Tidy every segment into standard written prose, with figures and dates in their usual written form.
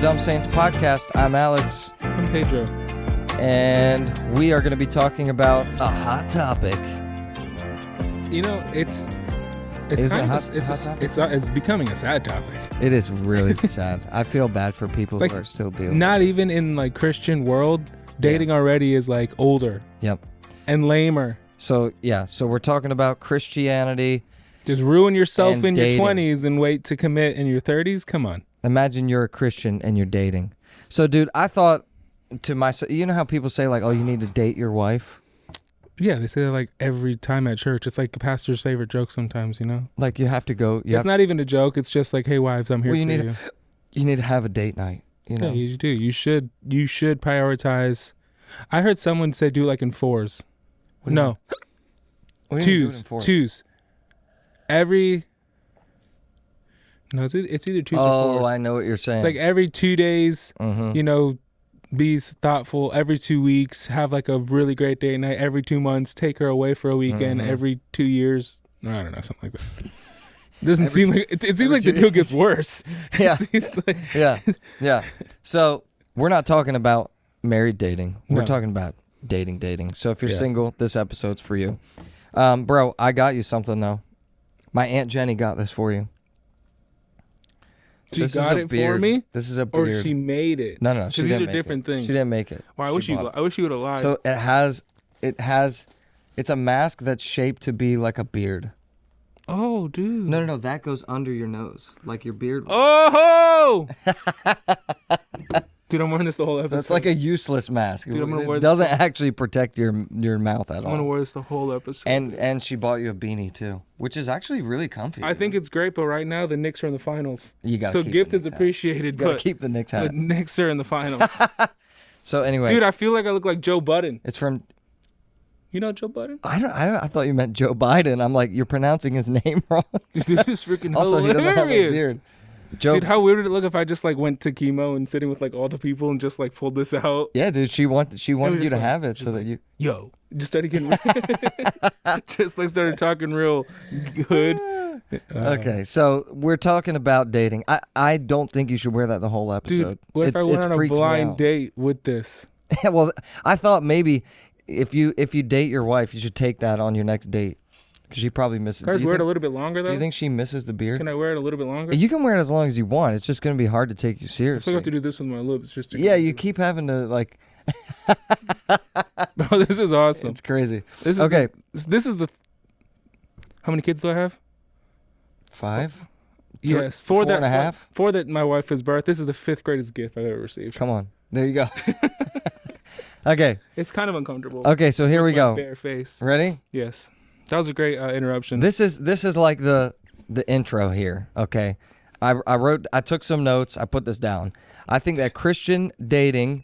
Dumb Saints podcast. I'm Alex. I'm Pedro. And we are going to be talking about a hot topic. You know, it's becoming a sad topic. It is really sad. I feel bad for people who are still dealing. Not even in like Christian world, dating already is like older. Yep. And lamer. So we're talking about Christianity. Just ruin yourself in dating. your 20s and wait to commit in your 30s? Come on. Imagine you're a Christian and you're dating. So, dude, I thought to myself, you know how people say like, oh, you need to date your wife? Yeah, they say that like every time at church. It's like the pastor's favorite joke sometimes, you know? Like you have to go. It's not even a joke. It's just like, hey, wives, I'm here for you. You need to have a date night. You know? Yeah, you do. You should prioritize. I heard someone say do it like in fours. No. Twos. No, it's either twos or fours. Oh, I know what you're saying. It's like every 2 days, you know, be thoughtful. Every 2 weeks, have like a really great date night. Every 2 months, take her away for a weekend. Every 2 years, I don't know, something like that. Doesn't seem like it seems like the deal gets worse. Yeah. Like, yeah. So we're not talking about married dating. We're No. talking about dating. So if you're single, this episode's for you. Bro, I got you something though. My Aunt Jenny got this for you. She got it for me? This is a beard. Or she made it? No, she these didn't are make different it. things. She didn't make it. Well, I wish you would have lied. So it's a mask that's shaped to be like a beard. Oh, dude. No, that goes under your nose, like your beard. Oh! Dude, I'm wearing this the whole episode. So it's like a useless mask. Dude, I'm gonna wear it doesn't actually protect your mouth at all. I'm gonna wear this the whole episode. And she bought you a beanie too, which is actually really comfy. I think it's great, but right now the Knicks are in the finals. You got so gift is appreciated, but but keep the Knicks hat. the Knicks are in the finals. So anyway, dude, I feel like I look like Joe Budden. It's from. You know Joe Budden? I thought you meant Joe Biden. I'm like, you're pronouncing his name wrong. This is freaking Also, hilarious. he doesn't have a beard. Dude, how weird would it look if I just like went to chemo and sitting with like all the people and just like pulled this out? Yeah, dude, she wanted you to have it so that you. Yo, just started getting, just like started talking real good. Okay, so we're talking about dating. I don't think you should wear that the whole episode. Dude, what if I went on a blind date with this? Well, I thought maybe if you date your wife, you should take that on your next date. Because she probably misses. Can I wear it a little bit longer, though? Do you think she misses the beard? Can I wear it a little bit longer? You can wear it as long as you want. It's just going to be hard to take you seriously. I have to do this with my lips. Just to you keep having to, like... Bro, this is awesome. It's crazy. Okay. This is the... How many kids do I have? 5? Yes. Four and a half? 4 that my wife has birthed. This is the 5th greatest gift I've ever received. Come on. There you go. Okay. It's kind of uncomfortable. Okay, so here we go. Bare face. Ready? Yes. That was a great interruption. This is like the intro here. Okay, I took some notes. I put this down. I think that Christian dating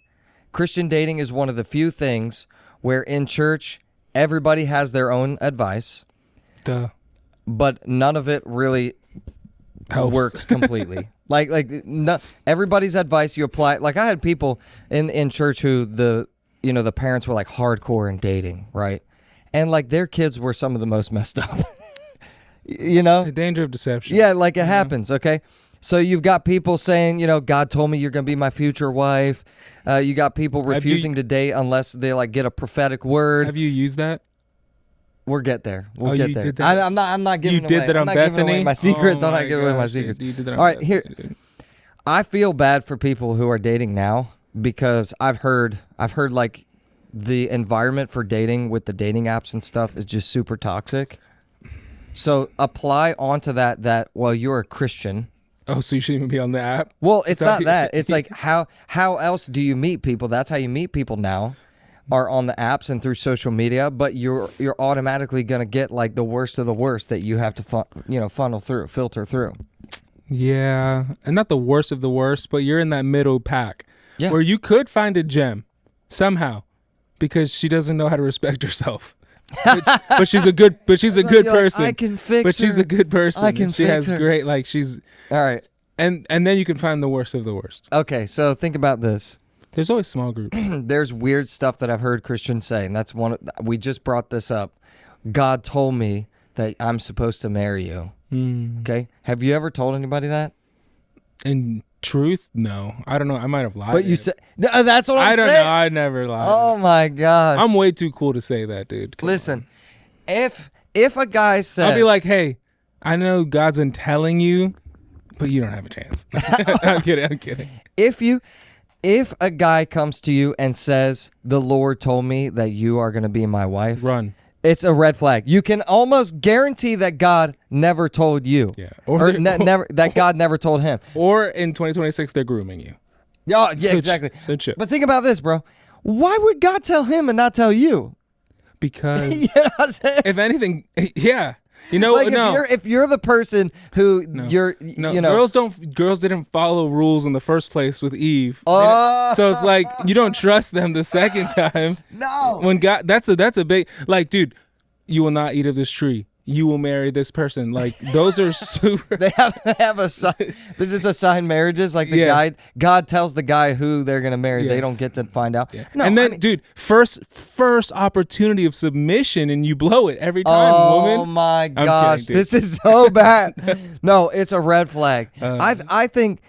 is one of the few things where in church everybody has their own advice, but none of it really works completely. Like everybody's advice you apply. Like I had people in church who the parents were like hardcore in dating, right? And like their kids were some of the most messed up, The danger of deception. Yeah, like it happens. Okay, so you've got people saying, God told me you're gonna be my future wife. You got people refusing to date unless they like get a prophetic word. Have you used that? We'll get there. We'll get there. Did that? I'm not giving you away. Did that I'm on not giving away Bethany? my secrets. Oh I'm not giving away my secrets. All right, here. I feel bad for people who are dating now because I've heard like. The environment for dating with the dating apps and stuff is just super toxic. So apply onto that well, you're a Christian. Oh, so you shouldn't even be on the app? Well, it's not that. It's like how else do you meet people? That's how you meet people now, are on the apps and through social media. But you're automatically gonna get like the worst of the worst that you have to filter through. Yeah, and not the worst of the worst, but you're in that middle pack where you could find a gem somehow. Because she doesn't know how to respect herself, but she's a good person. I can fix her. But she's a good person. I can she fix has her. great she's all right. And then you can find the worst of the worst. Okay, so think about this. There's always small groups. There's weird stuff that I've heard Christians say, and that's we just brought this up. God told me that I'm supposed to marry you. Okay, have you ever told anybody that? In Truth? No, I don't know. I might have lied. But you said that's what I'm I don't saying. know. I never lied. Oh my gosh. I'm way too cool to say that, dude. Come Listen, if a guy says, on. I'll be like, hey, I know God's been telling you, but you don't have a chance. I'm kidding. if a guy comes to you and says, the Lord told me that you are going to be my wife, Run. it's a red flag. You can almost guarantee that God never told you. Yeah. Or never that God never told him. Or in 2026, they're grooming you. Yeah, yeah, So exactly. So chill. But think about this, bro. Why would God tell him and not tell you? Because You know what I'm saying? if anything, yeah. You know, Like no. if you're the person who No, you know, girls didn't follow rules in the first place with Eve. Oh. So it's like you don't trust them the second time. no. When God, that's a big, like, dude, you will not eat of this tree. You will marry this person. Like, those are super. They have a sign. They're just assigned marriages. Like the Yeah. guy, God tells the guy who they're gonna marry. Yeah. They don't get to find out. No, and then, I mean, dude, first opportunity of submission, and you blow it every time, oh woman. my gosh, kidding, dude. this is so bad. No, it's a red flag. I think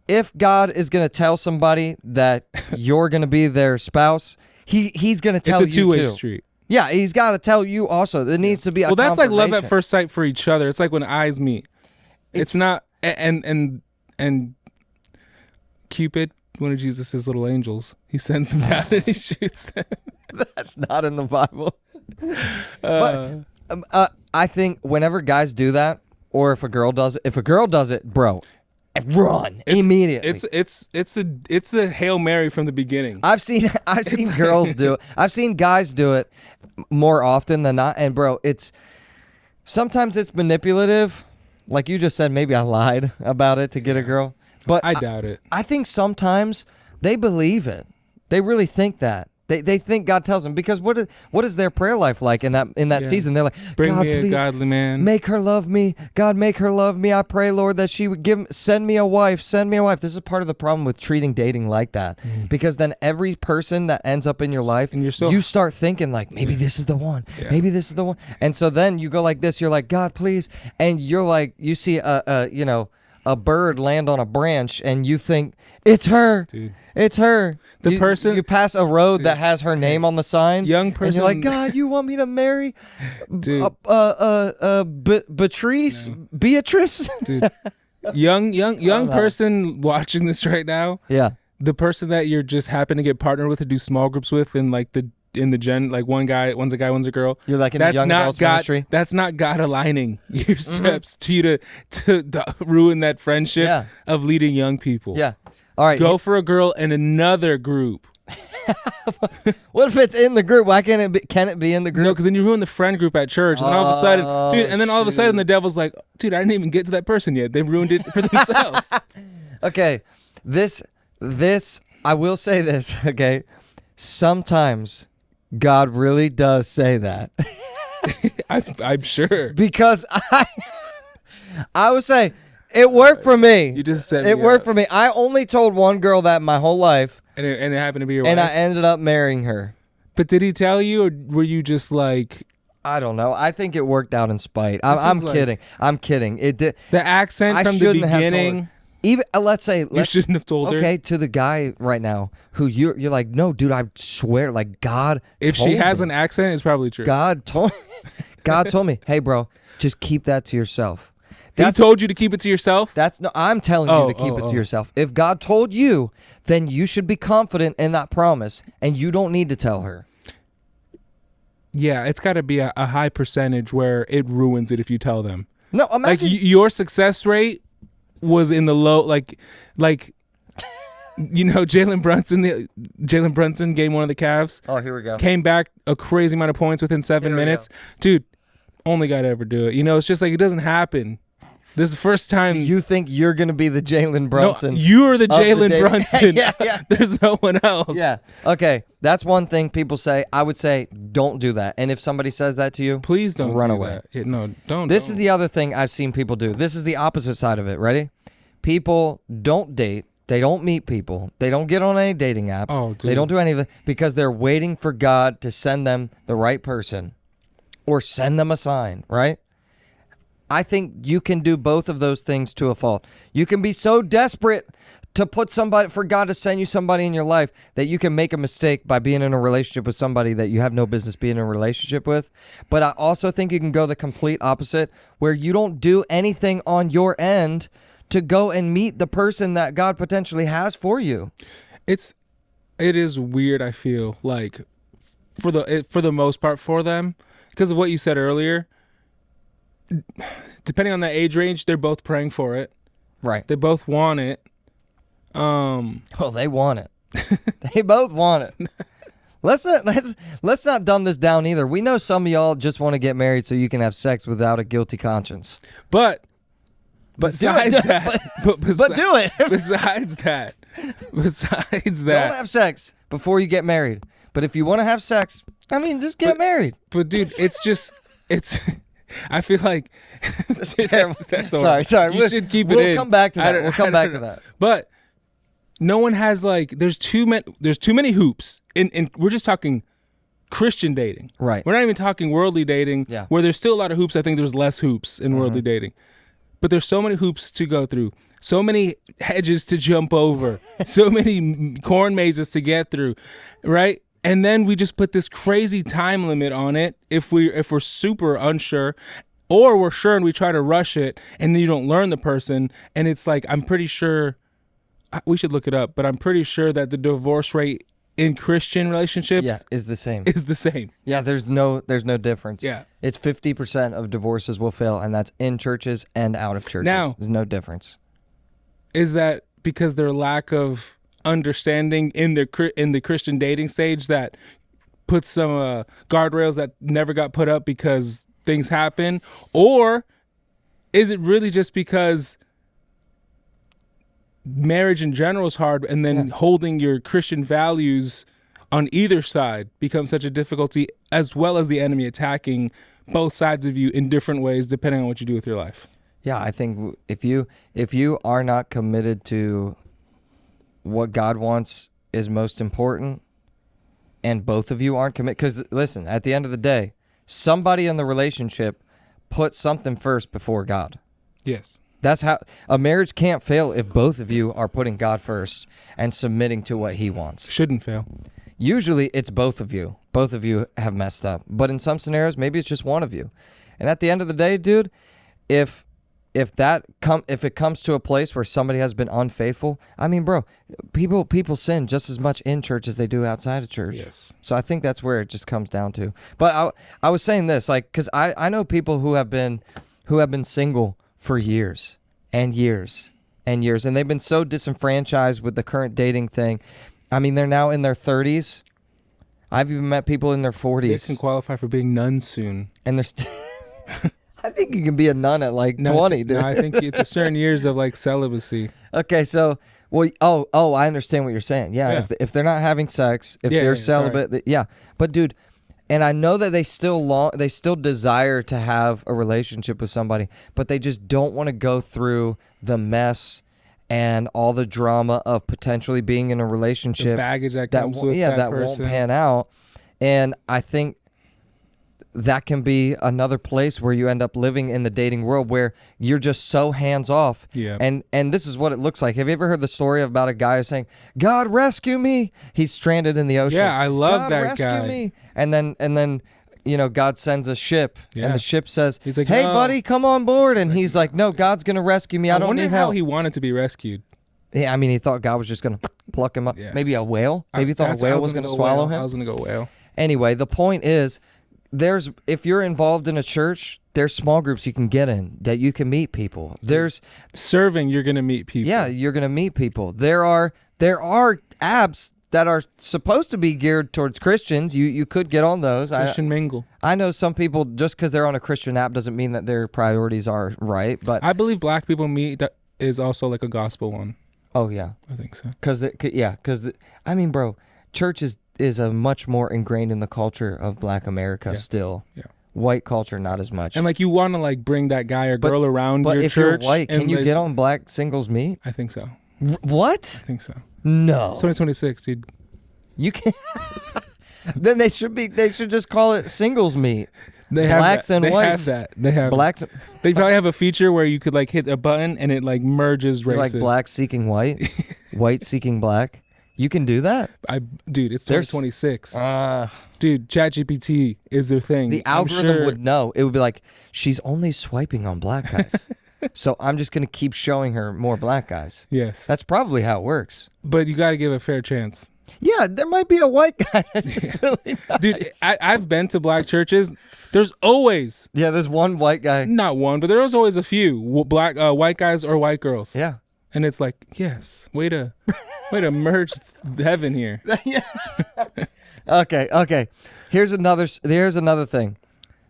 if God is gonna tell somebody that you're gonna be their spouse, he's gonna tell It's a you two-way too. street. Yeah, he's got to tell you also. There needs to be a Well, that's like love at confirmation. first sight for each other. It's like when eyes meet. It's not and Cupid, one of Jesus' little angels, he sends them out and he shoots them. That's not in the Bible. Uh, I think whenever guys do that, or if a girl does it, bro, run immediately. it's a Hail Mary from the beginning. I've seen girls do it. I've seen guys do it more often than not. And bro, sometimes it's manipulative. Like you just said, maybe I lied about it to get a girl. But I doubt it. I think sometimes they believe it. They really think that. They think God tells them, because what is their prayer life like in that season? They're like, Bring God, me a please godly man. make her love me. God, make her love me. I pray, Lord, that she would send me a wife. Send me a wife. This is part of the problem with treating dating like that, because then every person that ends up in your life, And you're so- you start thinking like, maybe this is the one. Yeah. Maybe this is the one. And so then you go like this. You're like, God, please. And you're like, you see a bird land on a branch, and you think it's her. Dude. It's her. The You- person- you pass a road that has her name on the sign. Young And you're like, person- God, you want me to marry Dude. Beatrice? Dude. Young no. person watching this right now, Yeah. the person that you're just happen to get partnered with to do small groups with in the gen, like one's a guy, one's a girl. You're like in the That's young not adults God. ministry. That's not God aligning your steps to you to ruin that friendship Yeah. of leading young people. Yeah. All right. Go for a girl in another group. What if it's in the group? Why can't it be? Can it be in the group? No, because then you ruin the friend group at church, and then all of a sudden, Oh, dude, and then all of a sudden shoot. the devil's like, dude, I didn't even get to that person yet. They ruined it for themselves. Okay. This I will say this. Okay. Sometimes God really does say that. I'm sure. Because I would say it worked for me. You just said It worked for me. I only told one girl that my whole life, and it happened to be your and wife. I ended up marrying her. But did he tell you, or were you just like I don't know. I think it worked out in spite. I'm is like- kidding. I'm kidding. It did. the accent I from the shouldn't have told her. beginning? Even let's say You shouldn't have told her. Okay, to the guy right now who you're like, no, dude, I swear, like God. If she told has me. an accent, it's probably true. God told me, hey, bro, just keep that to yourself. He told you to keep it to yourself. No, I'm telling you to keep it to yourself. If God told you, then you should be confident in that promise, and you don't need to tell her. Yeah, it's got to be a high percentage where it ruins it if you tell them. No, Like imagine. your success rate was in the low, like you know, Jalen Brunson game one of the Cavs, oh, here we go. came back a crazy amount of points within 7 Here we minutes. Dude, only guy to ever do it. You know, it's just like it doesn't happen. This is the first time. You think you're gonna be the Jalen Brunson? No, you're the of the Jalen day. Brunson. Yeah, yeah. There's no one else. Yeah. Okay. That's one thing people say. I would say don't do that. And if somebody says that to you, Please don't run do away. that. Yeah, no, don't. This don't. is the other thing I've seen people do. This is the opposite side of it. Ready? People don't date. They don't meet people. They don't get on any dating apps. Oh, they dude. don't do anything because they're waiting for God to send them the right person or send them a sign, right? I think you can do both of those things to a fault. You can be so desperate to put somebody, for God to send you somebody in your life that you can make a mistake by being in a relationship with somebody that you have no business being in a relationship with. But I also think you can go the complete opposite, where you don't do anything on your end to go and meet the person that God potentially has for you. It is weird, I feel like, for the most part for them, because of what you said earlier. Depending on the age range, they're both praying for it. Right. They both want it. Well, they want it. They both want it. Let's not dumb this down either. We know some of y'all just want to get married so you can have sex without a guilty conscience. But besides do it. that, but do it. Besides that, Don't have sex before you get married. But if you want to have sex, I mean, just get married. But dude, it's. I feel like that's sorry. You should keep it in. We'll come back to that. We'll come back to that. But no one has like. There's too many hoops. And we're just talking Christian dating. Right. We're not even talking worldly dating. Yeah. Where there's still a lot of hoops. I think there's less hoops in worldly dating. But there's so many hoops to go through. So many hedges to jump over. So many corn mazes to get through. Right? And then we just put this crazy time limit on it if we're super unsure, or we're sure and we try to rush it, and then you don't learn the person. And it's like, I'm pretty sure, we should look it up, but I'm pretty sure that the divorce rate in Christian relationships is the same. Yeah, there's no difference. Yeah. It's 50% of divorces will fail, and that's in churches and out of churches. Now, there's no difference. Is that because their lack of understanding in the Christian dating stage that puts some guardrails that never got put up because things happen? Or is it really just because marriage in general is hard, and then holding your Christian values on either side becomes such a difficulty, as well as the enemy attacking both sides of you in different ways depending on what you do with your life? Yeah, I think if you are not committed to what God wants is most important, and both of you aren't committed, because listen, at the end of the day, somebody in the relationship put something first before God. Yes. That's how a marriage can't fail, if both of you are putting God first and submitting to what he wants. Shouldn't fail. Usually it's both of you. Both of you have messed up. But in some scenarios, maybe it's just one of you. And at the end of the day, dude, if it comes to a place where somebody has been unfaithful, I mean, bro, people sin just as much in church as they do outside of church. Yes. So I think that's where it just comes down to. But I was saying this, like, because I know people who have been single for years and years and years, and they've been so disenfranchised with the current dating thing. I mean, they're now in their 30s. I've even met people in their 40s. They can qualify for being nuns soon. And they're I think you can be a nun at like 20, dude. No, I think it's a certain years of like celibacy. Okay, so, well, I understand what you're saying. Yeah. If they're not having sex, if they're celibate, But dude, and I know that they still desire to have a relationship with somebody, but they just don't want to go through the mess and all the drama of potentially being in a relationship. The baggage that comes with that person. Won't pan out. And I think that can be another place where you end up living in the dating world where you're just so hands off. Yeah. And this is what it looks like. Have you ever heard the story about a guy saying, "God rescue me"? He's stranded in the ocean. Yeah, I love God, that rescue guy. Me. And then God sends a ship, and the ship says, he's like, "Hey, no. buddy, come on board." And he's like, "No, God's gonna rescue me. I don't wonder need how help." he wanted to be rescued. Yeah, I mean, he thought God was just gonna pluck him up. Yeah. Maybe a whale. Maybe he thought a whale was gonna swallow him. I was gonna go whale. Anyway, the point is, if you're involved in a church, there's small groups you can get in that you can meet people. There's serving, you're gonna meet people. Yeah, you're gonna meet people. There are apps that are supposed to be geared towards Christians. You could get on those. Christian Mingle. I know some people, just because they're on a Christian app doesn't mean that their priorities are right. But I believe Black People Meet is also like a gospel one. Oh yeah, I think so. Because I mean, bro, church is a much more ingrained in the culture of Black America still. Yeah. White culture, not as much. And like you want to like bring that guy or girl around but your if church. you're white, can you get on Black Singles Meet? I think so. What? I think so. No. It's 2026, dude. You can. Then they should just call it Singles Meet. They Blacks have and they whites. Have that. They have Blacks. They probably have a feature where you could like hit a button and it like merges races. Like black seeking white. white seeking black. You can do that? Dude, it's There's- 2026. Uh, Dude, ChatGPT is their thing. the I'm algorithm sure- would know. It would be like, she's only swiping on black guys. So I'm just going to keep showing her more black guys. Yes, That's probably how it works. but you got to give a fair chance. Yeah, there might be a white guy that's really nice. Dude, I've been to black churches. There's always, Yeah, there's one white guy. not one, but there's always a few white guys or white girls. Yeah. And it's like, yes, way to merge heaven here. Okay. Here's another thing.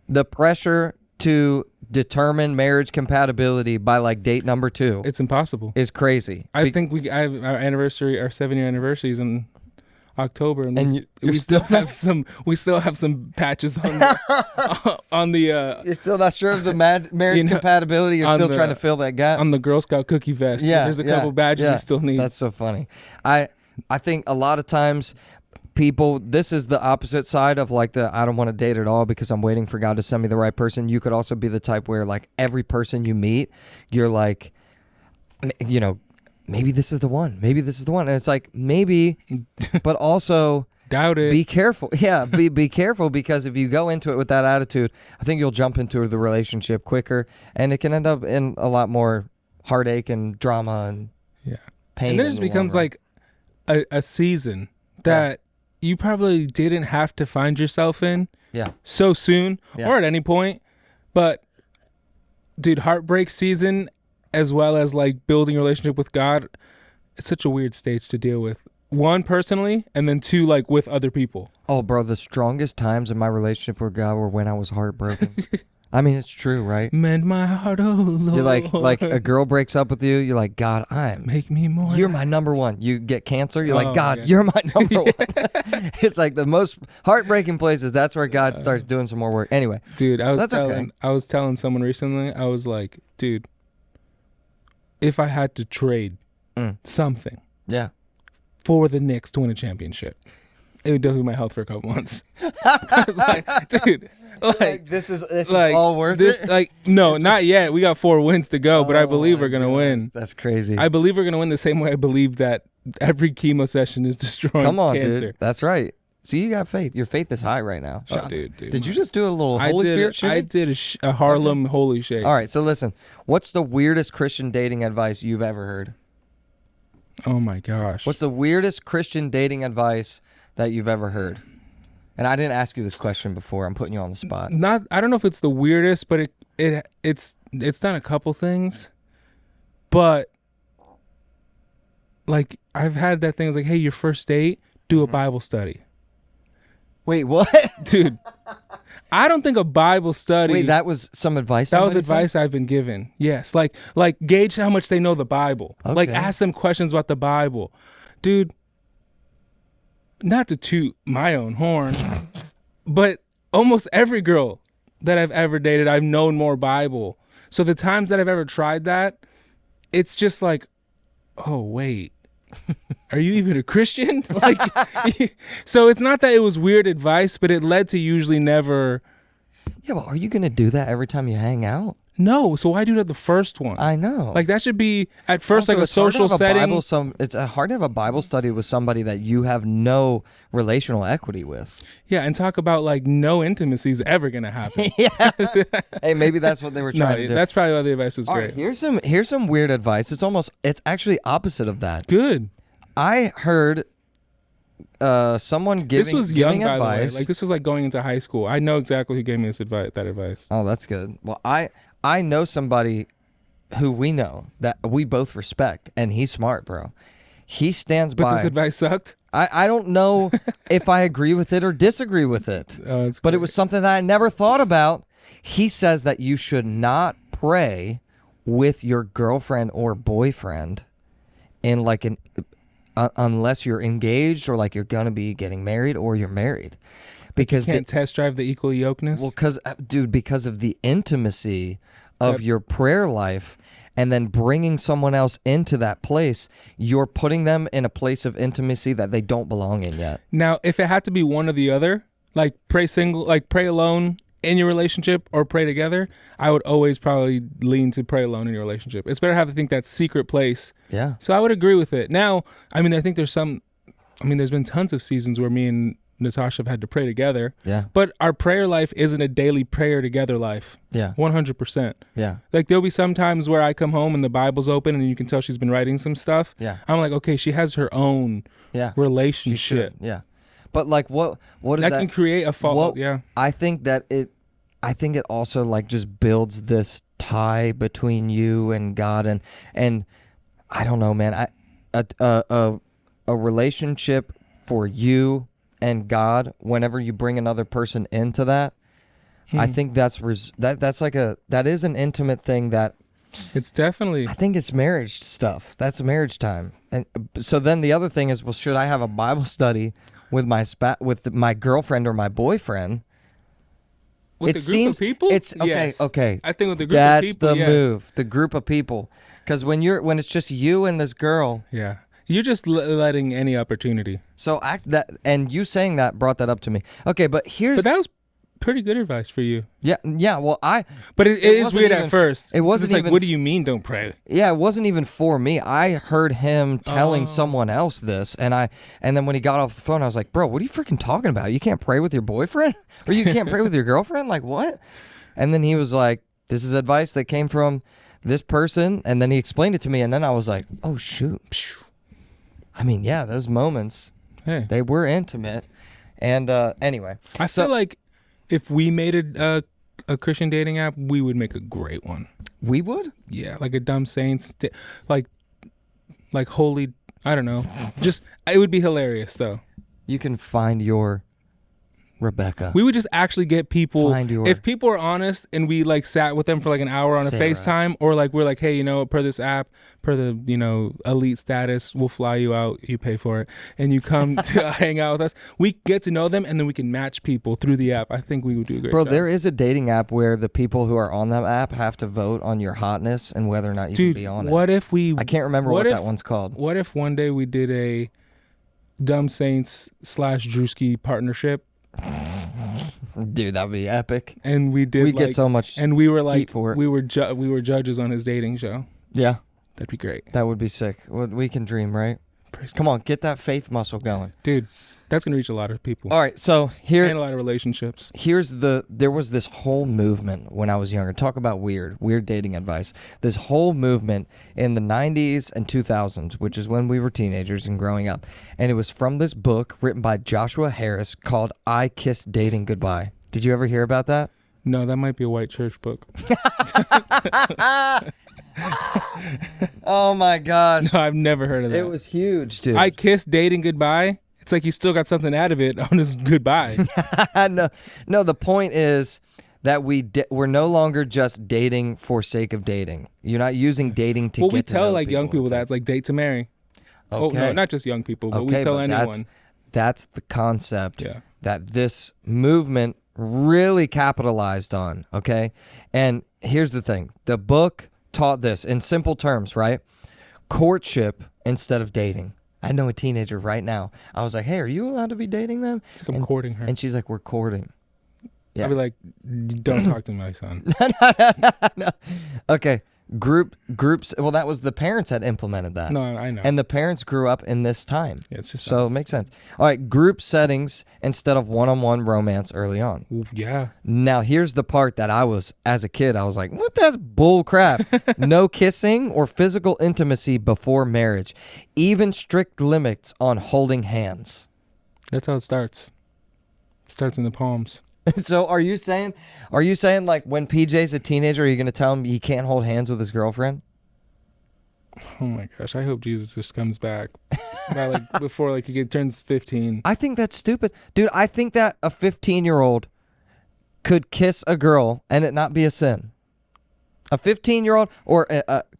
The pressure to determine marriage compatibility by like date number 2 It's impossible. is crazy. I think I have our 7-year anniversary is in October, and And we still have some patches on the, on the You're still not sure of the marriage You know, compatibility. You're on still the- trying to fill that gap. on the Girl Scout cookie vest. There's a couple badges we still need. That's so funny. I think a lot of times people, this is the opposite side of like the I don't want to date at all because I'm waiting for God to send me the right person. You could also be the type where like every person you meet, you're like, you know, maybe this is the one. Maybe this is the one. And it's like maybe, but also Doubt it. be careful. Yeah, be careful because if you go into it with that attitude, I think you'll jump into the relationship quicker, and it can end up in a lot more heartache and drama and Yeah. pain. And then it in just the long becomes run. like a season that you probably didn't have to find yourself in Yeah. so soon Yeah. or at any point. But dude, heartbreak season as well as like building a relationship with God, it's such a weird stage to deal with. One, personally, and then two, like with other people. Oh, bro, the strongest times in my relationship with God were when I was heartbroken. I mean, it's true, right? Mend my heart, oh Lord. You're like a girl breaks up with you. You're like, God, Make me more. you're my number one. You get cancer. You're like, Oh, God, okay. you're my number one. It's like the most heartbreaking places. That's where God starts doing some more work. Anyway, Dude, That's okay. I was telling someone recently, I was like, dude, if I had to trade something yeah. for the Knicks to win a championship, it would do my health for a couple months. I was like, dude, like this is like all worth this, it. like no, not yet. We got 4 wins to go, but I Oh believe my we're gonna gosh, win. That's crazy. I believe we're gonna win the same way I believe that every chemo session is destroying Come on, cancer. dude. That's right. See, you got faith. Your faith is high right now. Oh, Sean, dude. did you just do a little I Holy Spirit did. shake? I did a Harlem holy shake. All right, so listen. What's the weirdest Christian dating advice you've ever heard? Oh my gosh. What's the weirdest Christian dating advice that you've ever heard? And I didn't ask you this question before. I'm putting you on the spot. Not I don't know if it's the weirdest, but it's done a couple things. But like I've had that thing, it's like, hey, your first date, do a Bible study. Wait, what? Dude, I don't think a Bible study Wait, that was some advice. that was somebody said? advice I've been given. Yes. Like gauge how much they know the Bible. Like Okay. ask them questions about the Bible. Dude, not to toot my own horn, but almost every girl that I've ever dated, I've known more Bible. So the times that I've ever tried that, it's just like, oh wait, are you even a Christian? Like, so it's not that it was weird advice, but it led to usually never. Yeah, but are you gonna do that every time you hang out? No, so why do that the first one? I know. Like that should be at first Also, like a it's hard to social have a setting. Bible, it's hard to have a Bible study with somebody that you have no relational equity with. Yeah, and talk about like no intimacy is ever gonna happen. Yeah. Hey, maybe that's what they were trying No, to do. that's probably why the advice was All great. right, here's some weird advice. It's actually opposite of that. Good. I heard someone This was young, giving by the way. advice. Like this was like going into high school. I know exactly who gave me this advice. That advice. Oh, that's good. Well, I know somebody who we know that we both respect, and he's smart, bro. He stands But by. this advice sucked. I don't know if I agree with it or disagree with it, Oh, it's but it great. was something that I never thought about. He says that you should not pray with your girlfriend or boyfriend in like an unless you're engaged or like you're gonna be getting married or you're married, because can't test drive the equal yokeness. because of the intimacy of Yep. your prayer life, and then bringing someone else into that place, you're putting them in a place of intimacy that they don't belong in yet. Now, if it had to be one or the other, like pray single, like pray alone in your relationship or pray together, I would always probably lean to pray alone in your relationship. It's better to have to think that secret place. Yeah. So I would agree with it. Now, I mean, I think there's been tons of seasons where me and Natasha have had to pray together. Yeah. But our prayer life isn't a daily prayer together life. Yeah. 100%. Yeah. Like there'll be some times where I come home and the Bible's open and you can tell she's been writing some stuff. Yeah. I'm like, okay, she has her own Yeah. relationship. Yeah. But like what is That can create a fault. Yeah. I think it also like just builds this tie between you and God, and I don't know, man. A relationship for you and God, whenever you bring another person into that, I think that is an intimate thing that It's definitely. I think it's marriage stuff. That's marriage time. And so then the other thing is, well, should I have a Bible study with my girlfriend or my boyfriend? With a group of people? It's okay. Yes. Okay. I think with the group That's of people, the yes. move. The group of people, because when it's just you and this girl. Yeah. You're just letting any opportunity. So and you saying that brought that up to me. Okay, but that was pretty good advice for you. Yeah. Well, But it is wasn't weird even- at first. it wasn't It's like, even- what do you mean don't pray? Yeah, it wasn't even for me. I heard him telling someone else this, and then when he got off the phone, I was like, "Bro, what are you freaking talking about? You can't pray with your boyfriend, or you can't pray with your girlfriend? Like what?" And then he was like, "This is advice that came from this person," and then he explained it to me, and then I was like, "Oh shoot." I mean, yeah, those moments, Hey. they were intimate, and anyway, I feel like if we made a Christian dating app, we would make a great one. we would. Yeah, like a Dumb Saints, like holy. I don't know. Just it would be hilarious though. You can find your Rebecca. We would just actually get people. Find your- If people are honest and we like sat with them for like an hour on a Sarah. FaceTime, or like we're like, hey, per this app, per the elite status, we'll fly you out, you pay for it, and you come to hang out with us. We get to know them, and then we can match people through the app. I think we would do a great Bro, job. there is a dating app where the people who are on that app have to vote on your hotness and whether or not you Dude, can be on it. what if we? I can't remember what that one's called. What if one day we did a Dumb Saints / Drewski partnership, Dude, that'd be epic. and we did We'd like, get so much and we were like, heat for it. we were judges on his dating show. Yeah, That'd be great. that would be sick. We can dream, right? Praise Come on, get that faith muscle going. Dude, that's gonna reach a lot of people All right, so and a lot of relationships. there was this whole movement when I was younger. Talk about weird dating advice. This whole movement in the 90s and 2000s, which is when we were teenagers and growing up. And it was from this book written by Joshua Harris called I Kissed Dating Goodbye. Did you ever hear about that? No, that might be a white church book. Oh my gosh. No, I've never heard of that. It was huge, dude. I kissed dating goodbye. It's like he still got something out of it on his goodbye. No, the point is that we're no longer just dating for sake of dating. You're not using dating to Well, get we to tell know like young people It's that it's like date to marry. Okay. Oh no, not just young people, but we Okay, tell but anyone. That's the concept Yeah. that this movement really capitalized on, okay? And here's the thing. The book taught this in simple terms, right? Courtship instead of dating. I know a teenager right now. I was like, "Hey, are you allowed to be dating them?" It's like I'm courting her. And she's like, "We're courting." Yeah. I'd be like, don't talk to my son. No. Okay. Groups. Well, that was the parents that implemented that. No, I know. And the parents grew up in this time. Yeah, it's just So it makes sense. All right, group settings instead of one-on-one romance early on. yeah. Now, here's the part that as a kid, I was like, what? That's bull crap. No kissing or physical intimacy before marriage. Even strict limits on holding hands. That's how it starts. It starts in the palms. So are you saying like when PJ's a teenager, are you going to tell him he can't hold hands with his girlfriend? Oh my gosh! I hope Jesus just comes back by like before like he turns 15. I think that's stupid. Dude, I think that a 15-year-old could kiss a girl and it not be a sin. A 15-year-old or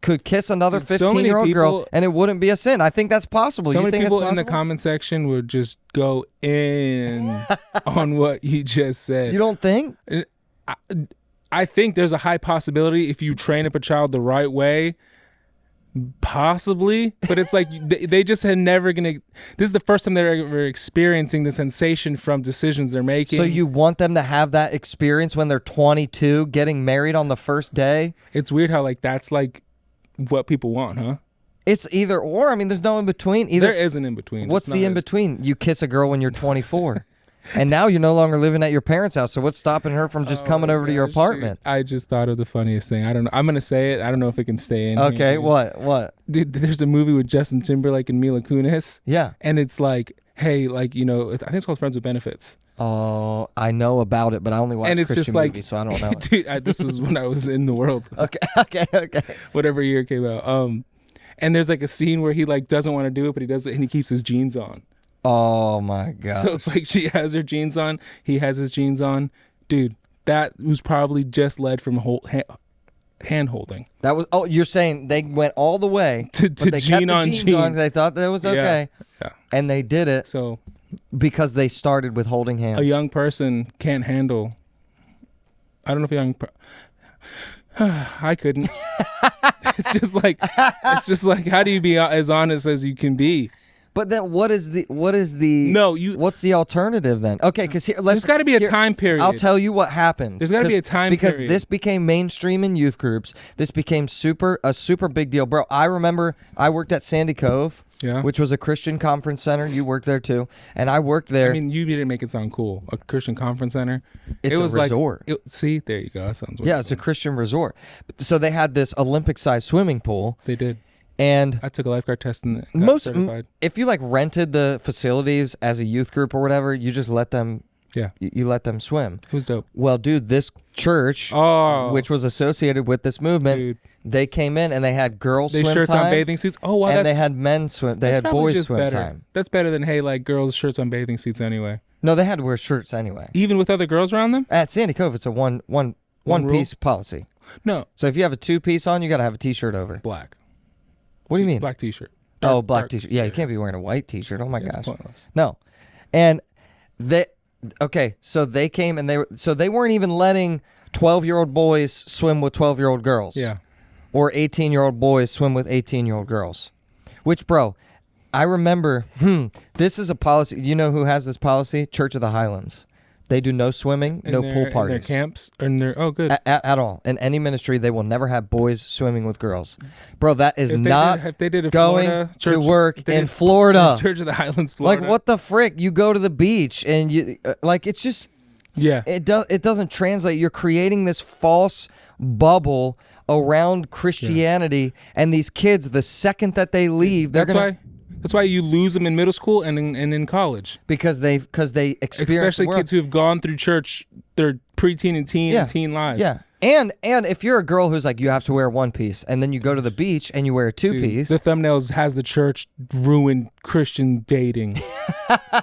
could kiss another Dude, so many 15-year-old girl people- and it wouldn't be a sin. I think that's possible. So You many think people that's in the possible? comment section would just go in on what you just said. You don't think? I think there's a high possibility if you train up a child the right way Possibly, but it's like they just had never gonna. This is the first time they're ever experiencing the sensation from decisions they're making. So you want them to have that experience when they're 22, getting married on the first day? It's weird how like that's like what people want, huh? It's either or. I mean, there's no in between. Either. There is an in between. What's the in between? You kiss a girl when you're 24. And now you're no longer living at your parents' house. So what's stopping her from just coming over to your apartment? Dude, I just thought of the funniest thing. I don't know. I'm gonna say it. I don't know if it can stay in. Okay, here, what? Dude, there's a movie with Justin Timberlake and Mila Kunis. Yeah. And it's like, hey, like, you know, I think it's called Friends with Benefits. Oh, I know about it, but I only watch And it's Christian just like, movies, so I don't know. dude, this was when I was in the world. Okay. Whatever year it came out. And there's like a scene where he like doesn't want to do it, but he does it, and he keeps his jeans on. Oh my god. So it's like she has her jeans on, he has his jeans on. Dude, that was probably just led from hand holding. That was. Oh, you're saying they went all the way to but they jean kept the on jeans jean. on. They thought that was okay, Yeah. and they did it So because they started with holding hands. a young person can't handle. I don't know if a young. I couldn't. It's just like how do you be as honest as you can be? But then what is the No, you. what's the alternative then? Okay, because here There's got to be a time period. I'll tell you what happened. There's gotta be a time because period. this became mainstream in youth groups. This became a super big deal, bro. I remember I worked at Sandy Cove, Yeah. which was a Christian conference center. You worked there too, and I worked there. I mean, you didn't make it sound cool. A Christian conference center. It's it was a resort. Like, see, there you go. That sounds weird. Yeah, it's a Christian resort. So they had this Olympic-sized swimming pool, They did. and I took a lifeguard test and got certified. if you like rented the facilities as a youth group or whatever, you just let them. Yeah. You let them swim. It was dope. Well, dude, this church, Which was associated with this movement, dude, they came in and they had girls they swim shirts time, on bathing suits. Oh wow, and that's, they had men swim. They that's had probably boys just swim better. time. That's better than hey, like girls shirts on bathing suits anyway. No, they had to wear shirts anyway. Even with other girls around them. At Sandy Cove, it's a one rule? piece policy. No, So if you have a 2-piece on, you got to have a t-shirt over. black. What do you mean? Black t-shirt. Black t-shirt. Yeah, you can't be wearing a white t-shirt. Oh my It's gosh. pointless. No. And so they came and they weren't even letting 12-year-old boys swim with 12-year-old girls. Yeah. Or 18-year-old boys swim with 18-year-old girls. Which, bro, I remember, this is a policy. You know who has this policy? Church of the Highlands. They do no swimming, no pool parties. In their camps, or in their good. At all. In any ministry, they will never have boys swimming with girls. Bro, that is If they did a going Florida, to work in Florida. Church of the Highlands, Florida. Like, what the frick? You go to the beach and you, like, it's just, Yeah. it doesn't translate. You're creating this false bubble around Christianity, and these kids, the second that they leave, they're going to... That's why you lose them in middle school and in college. Because they experience Especially the world. kids who have gone through church, their preteen and teen Yeah. and teen lives. Yeah. And if you're a girl who's like, you have to wear one piece, and then you go to the beach and you wear a two-piece. The thumbnails has the church ruined Christian dating.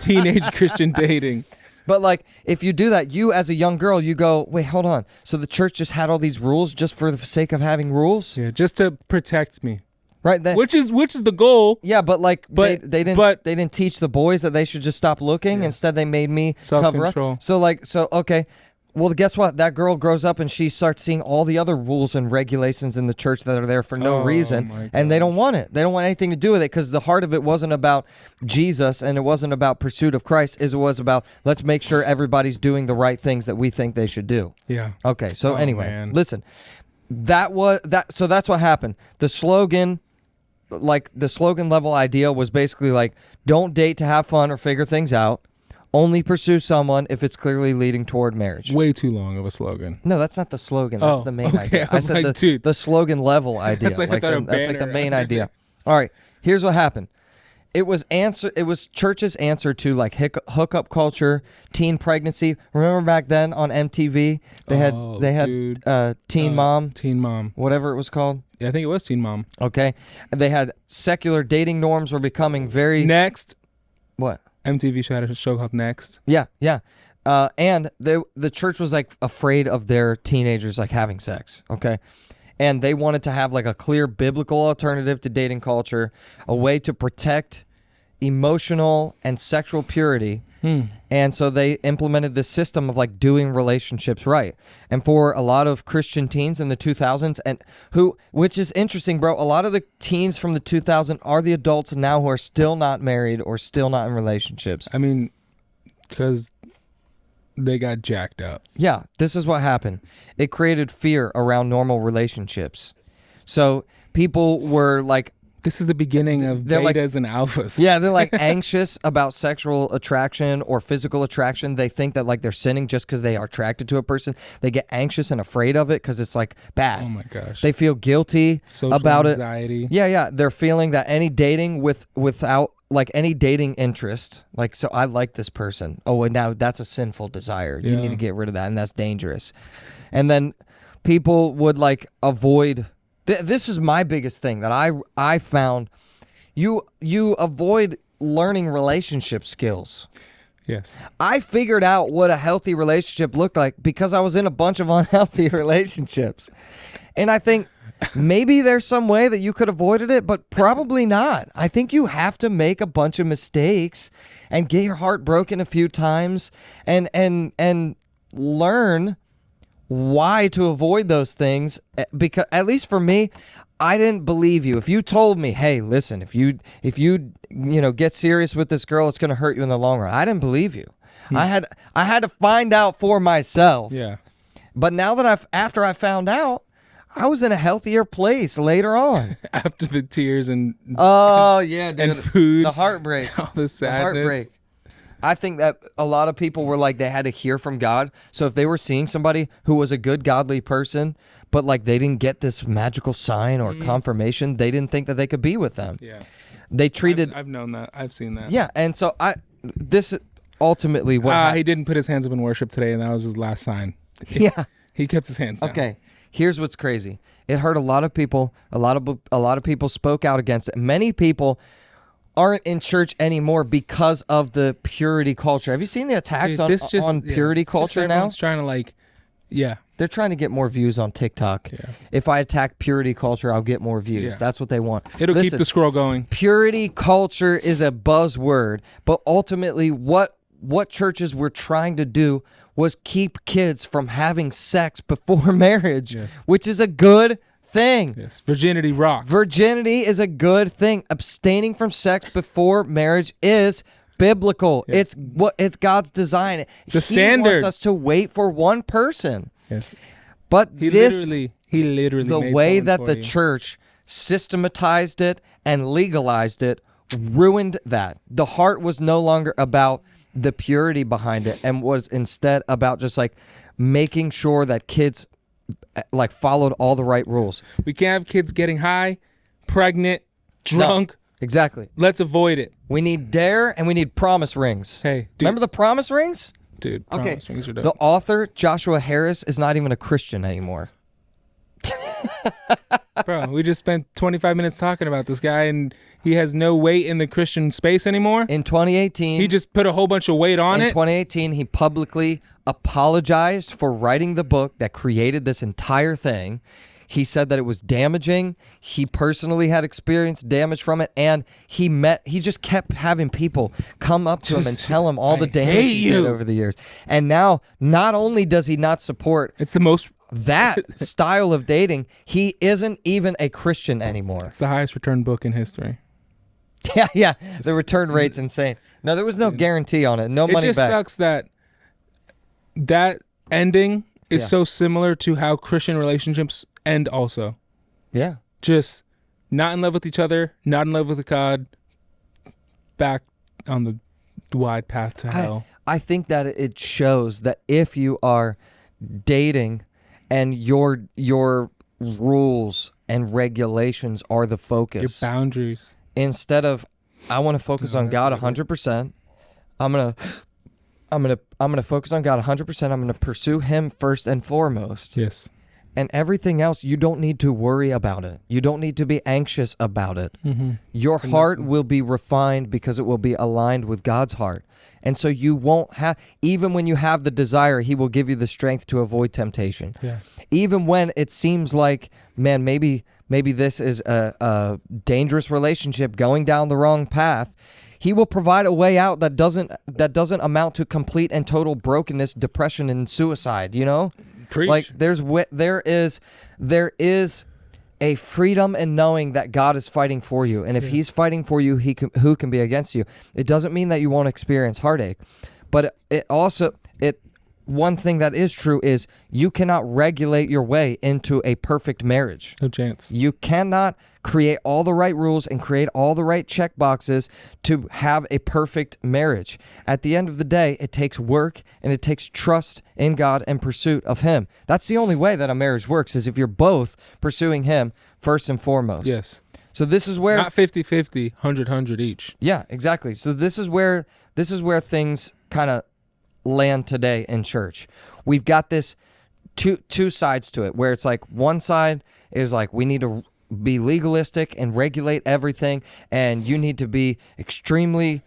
Teenage Christian dating. But like, if you do that, you as a young girl, you go, wait, hold on. So the church just had all these rules just for the sake of having rules? Yeah, just to protect me. Right? Which is the goal. Yeah, but like, But- they didn't teach the boys that they should just stop looking. Yeah. Instead, they made me cover Self-control. up. So okay. Well, guess what? That girl grows up and she starts seeing all the other rules and regulations in the church that are there for no Oh, reason, my and they gosh. don't want it. They don't want anything to do with it because the heart of it wasn't about Jesus and it wasn't about pursuit of Christ. It was about let's make sure everybody's doing the right things that we think they should do. Yeah. Okay, so Oh, anyway, man. listen. So that's what happened. The slogan level idea was basically like, don't date to have fun or figure things out. Only pursue someone if it's clearly leading toward marriage. Way too long of a slogan. No, that's not the slogan. That's Oh, the main okay. idea. I was said like, dude. the slogan level idea. That's like I thought a that's like the banner. main idea. All right, here's what happened. It was church's answer to like hookup culture, teen pregnancy. Remember back then on MTV, they had dude. Teen Mom, Teen Mom. whatever it was called. Yeah, I think it was Teen Mom. Okay, and they had secular dating norms were becoming very Next. what? MTV had a show called Next. Yeah. And the church was like afraid of their teenagers like having sex. Okay. And they wanted to have like a clear biblical alternative to dating culture, a way to protect emotional and sexual purity And so they implemented this system of like doing relationships right. And for a lot of Christian teens in the 2000s, which is interesting, bro, a lot of the teens from the 2000s are the adults now who are still not married or still not in relationships. I mean, because they got jacked up. Yeah, this is what happened. It created fear around normal relationships. So people were like, this is the beginning of betas and alphas. yeah, they're like anxious about sexual attraction or physical attraction. They think that like they're sinning just because they are attracted to a person. They get anxious and afraid of it because it's like bad. Oh my gosh. They feel guilty Social about anxiety. it. Yeah. They're feeling that any dating without like any dating interest, like, so I like this person. Oh, and now that's a sinful desire. You need to get rid of that, and that's dangerous. And then people would like avoid. This is my biggest thing that I found. You avoid learning relationship skills. Yes. I figured out what a healthy relationship looked like because I was in a bunch of unhealthy relationships. And I think maybe there's some way that you could have avoided it, but probably not. I think you have to make a bunch of mistakes and get your heart broken a few times and learn why to avoid those things, because at least for me, I didn't believe you. If you told me, hey, listen, if you get serious with this girl, it's going to hurt you in the long run, I didn't believe you. I had to find out for myself. Yeah. But now that after I found out, I was in a healthier place later on. After the tears and yeah, dude. and food, the heartbreak, all the sadness. the heartbreak. I think that a lot of people were like, they had to hear from God. So if they were seeing somebody who was a good, godly person, but like they didn't get this magical sign or confirmation, they didn't think that they could be with them. Yeah. They treated. I've known that. I've seen that. Yeah. And so this ultimately what he didn't put his hands up in worship today, and that was his last sign. Yeah. He kept his hands down. Okay. Here's what's crazy. It hurt a lot of people. A lot of people spoke out against it. Many people aren't in church anymore because of the purity culture. Have you seen the attacks on purity culture now? Everyone's trying to They're trying to get more views on TikTok. Yeah. If I attack purity culture, I'll get more views. Yeah. That's what they want. It'll keep the scroll going. Purity culture is a buzzword, but ultimately what churches were trying to do was keep kids from having sex before marriage, which is a good thing. Yes. Virginity rocks. Virginity is a good thing. Abstaining from sex before marriage is biblical. Yes. It's God's design. The standard. He wants us to wait for one person. Yes. But he literally the made way that the you. church systematized it and legalized it ruined that. The heart was no longer about the purity behind it and was instead about just like making sure that kids like followed all the right rules. We can't have kids getting high, pregnant, drunk. No, exactly. Let's avoid it. We need dare and we need promise rings. Hey, dude. Remember the promise rings? Dude, promise rings are dope. The author, Joshua Harris, is not even a Christian anymore. Bro, we just spent 25 minutes talking about this guy, and he has no weight in the Christian space anymore. In 2018, he just put a whole bunch of weight on it. In 2018, he publicly apologized for writing the book that created this entire thing. He said that it was damaging. He personally had experienced damage from it, and he just kept having people come up to him and tell him all the damage he did over the years. And now, not only does he not support that style of dating, he isn't even a Christian anymore. It's the highest return book in history. Yeah. The return rate's insane. No, there was no guarantee on it. No money back. It just sucks that ending is so similar to how Christian relationships end also. Yeah. Just not in love with each other, not in love with God, back on the wide path to hell. I think that it shows that if you are dating and your rules and regulations are the focus, your boundaries, instead of I want to focus on God 100%, I'm gonna focus on God 100%. I'm gonna pursue Him first and foremost. Yes. And everything else, you don't need to worry about it. You don't need to be anxious about it. Mm-hmm. Your heart will be refined because it will be aligned with God's heart. And so you won't have, even when you have the desire, He will give you the strength to avoid temptation. Yeah. Even when it seems like, man, maybe this is a dangerous relationship going down the wrong path, He will provide a way out that doesn't amount to complete and total brokenness, depression, and suicide. You know, Preach. like there is a freedom in knowing that God is fighting for you, and if He's fighting for you, who can be against you? It doesn't mean that you won't experience heartache, but one thing that is true is you cannot regulate your way into a perfect marriage. No chance. You cannot create all the right rules and create all the right check boxes to have a perfect marriage. At the end of the day, it takes work and it takes trust in God and pursuit of Him. That's the only way that a marriage works, is if you're both pursuing Him first and foremost. Yes. So this is where... Not 50-50, 100-100 each. Yeah, exactly. So this is where things kind of land today in church. We've got this two sides to it, where it's like one side is like, we need to be legalistic and regulate everything, and you need to be extremely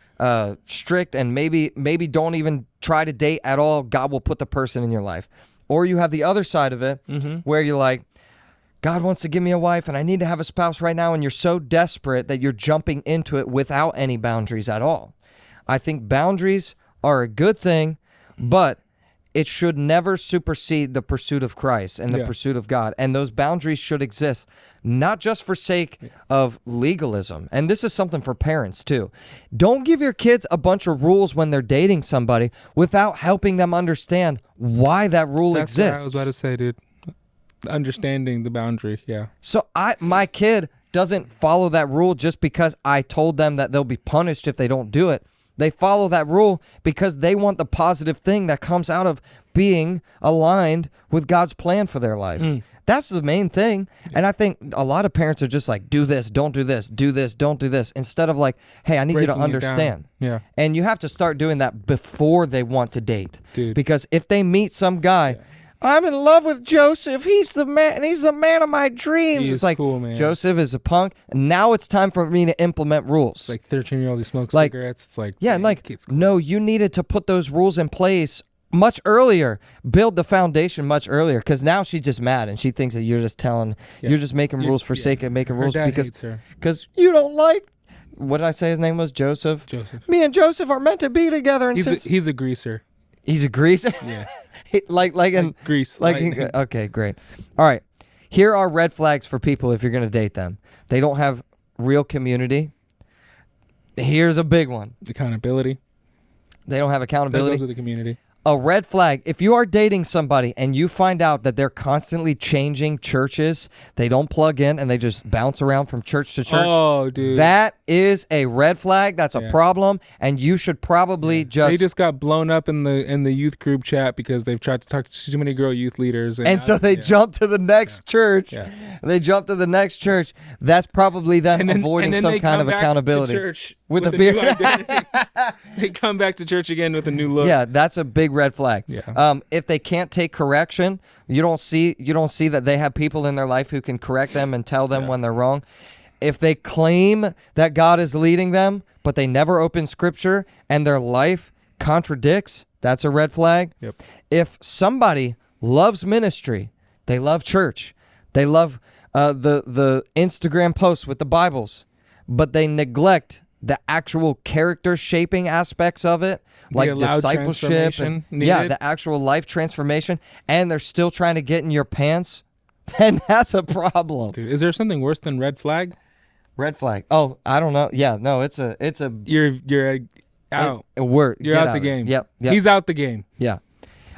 strict, and maybe don't even try to date at all. God will put the person in your life. Or you have the other side of it, where you're like, God wants to give me a wife and I need to have a spouse right now, and you're so desperate that you're jumping into it without any boundaries at all. I think boundaries are a good thing, but it should never supersede the pursuit of Christ and the pursuit of God. And those boundaries should exist, not just for sake of legalism. And this is something for parents too. Don't give your kids a bunch of rules when they're dating somebody without helping them understand why that rule That's exists. what I was about to say, dude. Understanding the boundary, yeah. So my kid doesn't follow that rule just because I told them that they'll be punished if they don't do it. They follow that rule because they want the positive thing that comes out of being aligned with God's plan for their life. That's the main thing. And I think a lot of parents are just like, do this, don't do this, do this, don't do this, instead of like, hey, I need you to understand. Yeah. And you have to start doing that before they want to date. Dude. Because if they meet some guy, I'm in love with Joseph. He's the man of my dreams. He's It's like, cool, man. Joseph is a punk. Now it's time for me to implement rules. It's like 13-year-old who smokes Like, cigarettes. It's like, yeah, man, like, kid's cool. no, you needed to put those rules in place much earlier. Build the foundation much earlier, because now she's just mad and she thinks that you're just making rules for sake of making Her rules dad because hates her. you don't like. What did I say his name was? Joseph. Joseph. Me and Joseph are meant to be together, and He's a greaser. he's a greaser. Yeah. like in Grease. okay, great. All right, here are red flags for people if you're gonna date them. They don't have real community. Here's a big one. Accountability. They don't have That accountability. goes with the community. A red flag, if you are dating somebody and you find out that they're constantly changing churches, they don't plug in and they just bounce around from church to church. Oh, dude. That is a red flag. That's a Yeah. problem, and you should probably They just got blown up in the youth group chat because they've tried to talk to too many girl youth leaders, and so they jump to the next church. Yeah. They jump to the next church. That's probably them avoiding some kind of accountability. Church With a new beard. identity. They come back to church again with a new look. Yeah, that's a big red flag. Yeah. If they can't take correction, you don't see that they have people in their life who can correct them and tell them when they're wrong. If they claim that God is leading them, but they never open scripture and their life contradicts, that's a red flag. Yep. If somebody loves ministry, they love church, they love the Instagram posts with the Bibles, but they neglect the actual character shaping aspects of it, like discipleship and the actual life transformation, and they're still trying to get in your pants, then that's a problem. Dude, is there something worse than red flag? Red flag. Oh, I don't know. Yeah, no, it's a You're out. a word. You're Get out the of it. game. Yep. He's out the game. Yeah.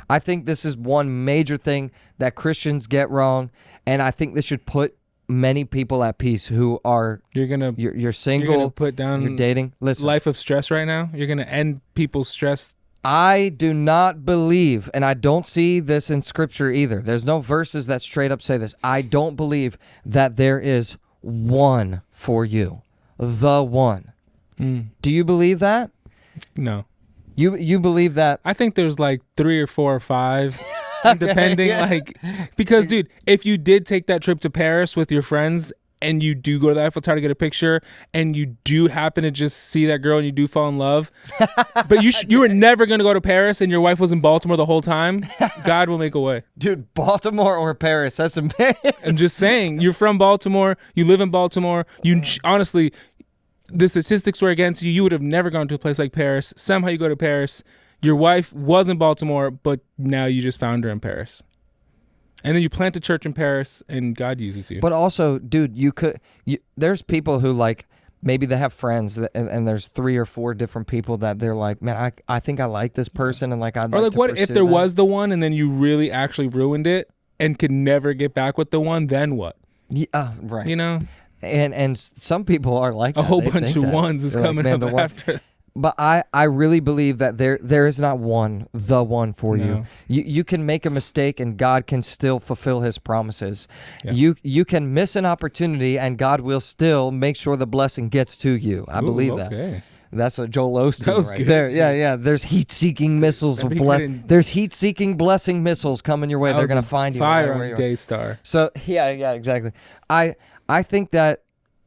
I think this is one major thing that Christians get wrong, and I think this should put many people at peace who are you're single, you're gonna put down you're dating. Listen, life of stress right now. You're gonna end people's stress. I do not believe, and I don't see this in scripture either. There's no verses that straight up say this. I don't believe that there is one for you, the one. Do you believe that? No. You believe that? I think there's like 3 or 4 or 5. Depending, like, because dude, if you did take that trip to Paris with your friends and you do go to the Eiffel Tower to get a picture and you do happen to just see that girl and you do fall in love, but you were never going to go to Paris and your wife was in Baltimore the whole time, God will make a way. Dude, Baltimore or Paris, that's amazing. I'm just saying, you're from Baltimore, you live in Baltimore, honestly, the statistics were against you. You would have never gone to a place like Paris. Somehow you go to Paris. Your wife was in Baltimore, but now you just found her in Paris. And then you plant a church in Paris, and God uses you. But also, dude, there's people who like maybe they have friends and there's 3 or 4 different people that they're like, man, I think I like this person, and like I'd or like like, to what if pursue there that. was the one, and then you really actually ruined it and could never get back with the one? Then what? Yeah, right. You know, And some people are like a that. whole They bunch think of that. ones is They're like, coming man, up the one- after. But I really believe that there is not the one for you. No. You can make a mistake and God can still fulfill his promises. Yeah. You can miss an opportunity and God will still make sure the blessing gets to you. I believe that. Okay. That's a Joel Osteen That was right good. there. Yeah. There's heat-seeking missiles. That'd be good in- There's heat-seeking blessing missiles coming your way. They're going to find you. no matter Fire where you on are. Daystar. So yeah, exactly. I think that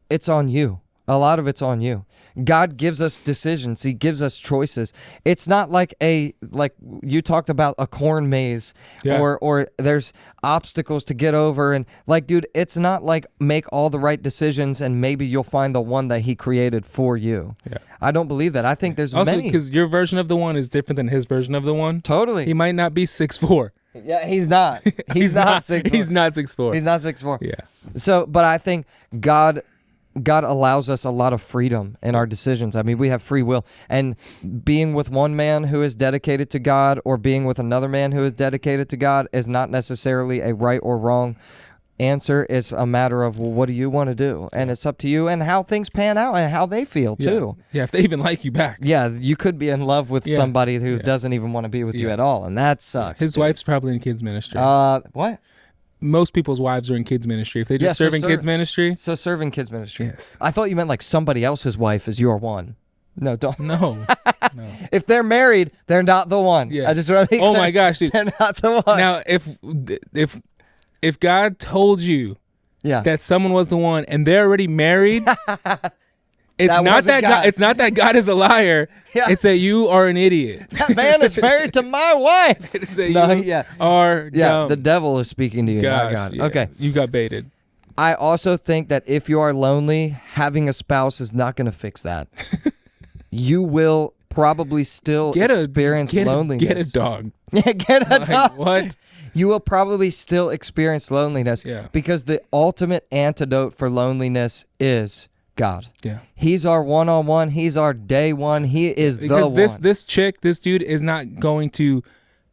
it's on you. A lot of it's on you. God gives us decisions. He gives us choices. It's not like you talked about a corn maze, Yeah. or there's obstacles to get over, and like, dude, it's not like make all the right decisions and maybe you'll find the one that he created for you. Yeah. I don't believe that. I think there's Also, many. because your version of the one is different than his version of the one. Totally. He might not be 6'4". Yeah, he's not. He's not 6'4". He's not 6'4". He's not 6'4". Yeah. So, but I think God allows us a lot of freedom in our decisions. I mean, we have free will, and being with one man who is dedicated to God or being with another man who is dedicated to God is not necessarily a right or wrong answer. It's a matter of, well, what do you want to do? And it's up to you and how things pan out and how they feel too. Yeah, if they even like you back. Yeah, you could be in love with Yeah. somebody who Yeah. doesn't even want to be with you Yeah. at all, and that sucks. His dude. wife's probably in kids ministry. What? Most people's wives are in kids ministry. If they Yeah, just so serve in kids ministry, So serving kids ministry. yes. I thought you meant like somebody else's wife is your one. No, don't. No. No. If they're married, they're not the one. Yeah. I just want to be Oh clear. my gosh, dude. They're not the one. Now, if God told you yeah. that someone was the one and they're already married, it's That not wasn't that God. God. It's not that God is a liar. Yeah. It's that you are an idiot. That man is married to my wife. It's that No, you yeah. are Yeah, dumb. the devil is speaking to you, not Gosh, God. yeah. Okay. You got baited. I also think that if you are lonely, having a spouse is not going to fix that. You will probably still experience loneliness. Get a dog. Yeah, get a Like, dog. what? You will probably still experience loneliness Yeah. because the ultimate antidote for loneliness is God. Yeah. He's our one-on-one. He's our day one. He is Because the one. this dude is not going to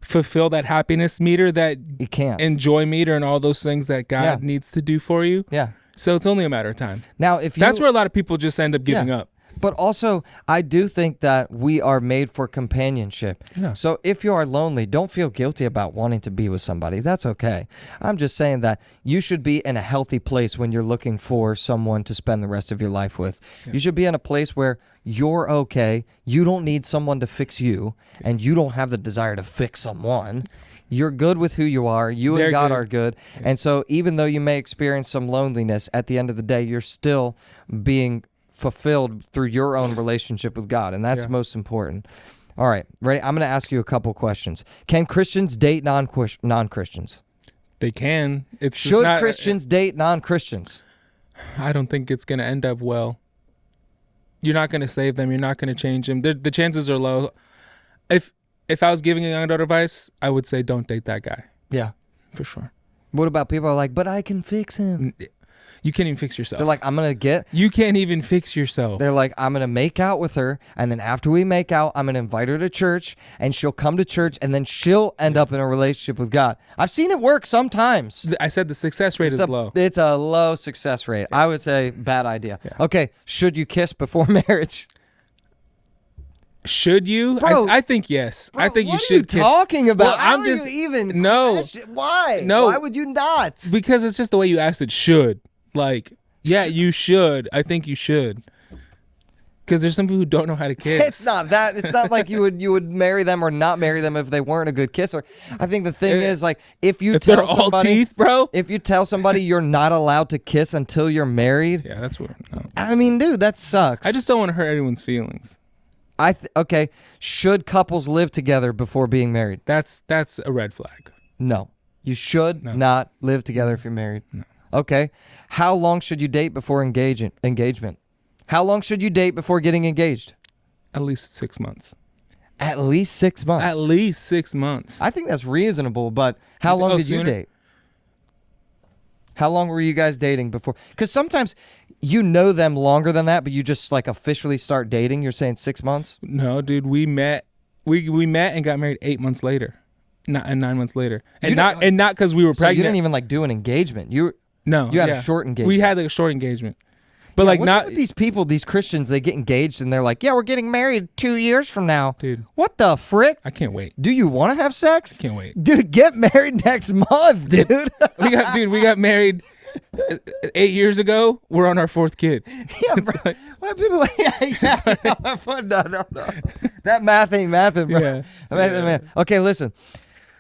fulfill that happiness meter, that He can't. enjoy meter, and all those things that God Yeah. needs to do for you. yeah. So it's only a matter of time. Now, if you, That's where a lot of people just end up giving up. But also, I do think that we are made for companionship. Yeah. So if you are lonely, don't feel guilty about wanting to be with somebody. That's okay. I'm just saying that you should be in a healthy place when you're looking for someone to spend the rest of your life with. You should be in a place where you're okay. You don't need someone to fix you, and you don't have the desire to fix someone. You're good with who you are. You They're and God good. are good. And so even though you may experience some loneliness, at the end of the day, you're still being fulfilled through your own relationship with God, and that's Yeah. most important. All right, ready? I'm going to ask you a couple questions. Can Christians date non-Christians? They can. It's just Should not, Christians date non-Christians? I don't think it's going to end up well. You're not going to save them. You're not going to change them. The chances are low. If I was giving a young adult advice, I would say don't date that guy Yeah. for sure. What about people who are like, but I can fix him? You can't even fix yourself. They're like, I'm going to get... you can't even fix yourself. They're like, I'm going to make out with her, and then after we make out, I'm going to invite her to church, and she'll come to church, and then she'll end up in a relationship with God. I've seen it work sometimes. I said the success rate is low. It's a low success rate. I would say bad idea. Okay, should you kiss before marriage? Should you? Bro, I think yes. I think what you should are you kiss. talking about? Well, How I'm are just you even no. Why? No. Why would you not? Because it's just the way you asked it. Should, like, yeah, you should. I think you should. Because there's some people who don't know how to kiss. It's not that. It's not like you would marry them or not marry them if they weren't a good kisser. I think the thing is, like, if If tell they're all somebody, teeth, bro. if you tell somebody you're not allowed to kiss until you're married, Yeah, that's weird. No. I mean, dude, that sucks. I just don't want to hurt anyone's feelings. Okay. Should couples live together before being married? That's a red flag. No. You should No. not live together if you're married. No. Okay. How long should you date before engagement? How long should you date before getting engaged? At least 6 months. At least 6 months. At least 6 months. I think that's reasonable, but how long did you sooner? date? How long were you guys dating before? Because sometimes you know them longer than that, but you just like officially start dating. You're saying 6 months? No, dude, we met. We met and got married 8 months later, and 9 months later, and You not didn't- because we were So you pregnant. didn't even like do an engagement. You No, had yeah. a short engagement. We had like a short engagement, but Yeah, like what's up not, with these people, these Christians, they get engaged and they're like, yeah, we're getting married 2 years from now. dude. What the frick? I can't wait. Do you want to have sex? Can't wait. Dude, get married next month, dude. We got married 8 years ago. We're on our 4th kid. Yeah, It's bro. like- Why are people like, no. That math ain't mathing, bro. Yeah. Math. Okay, listen.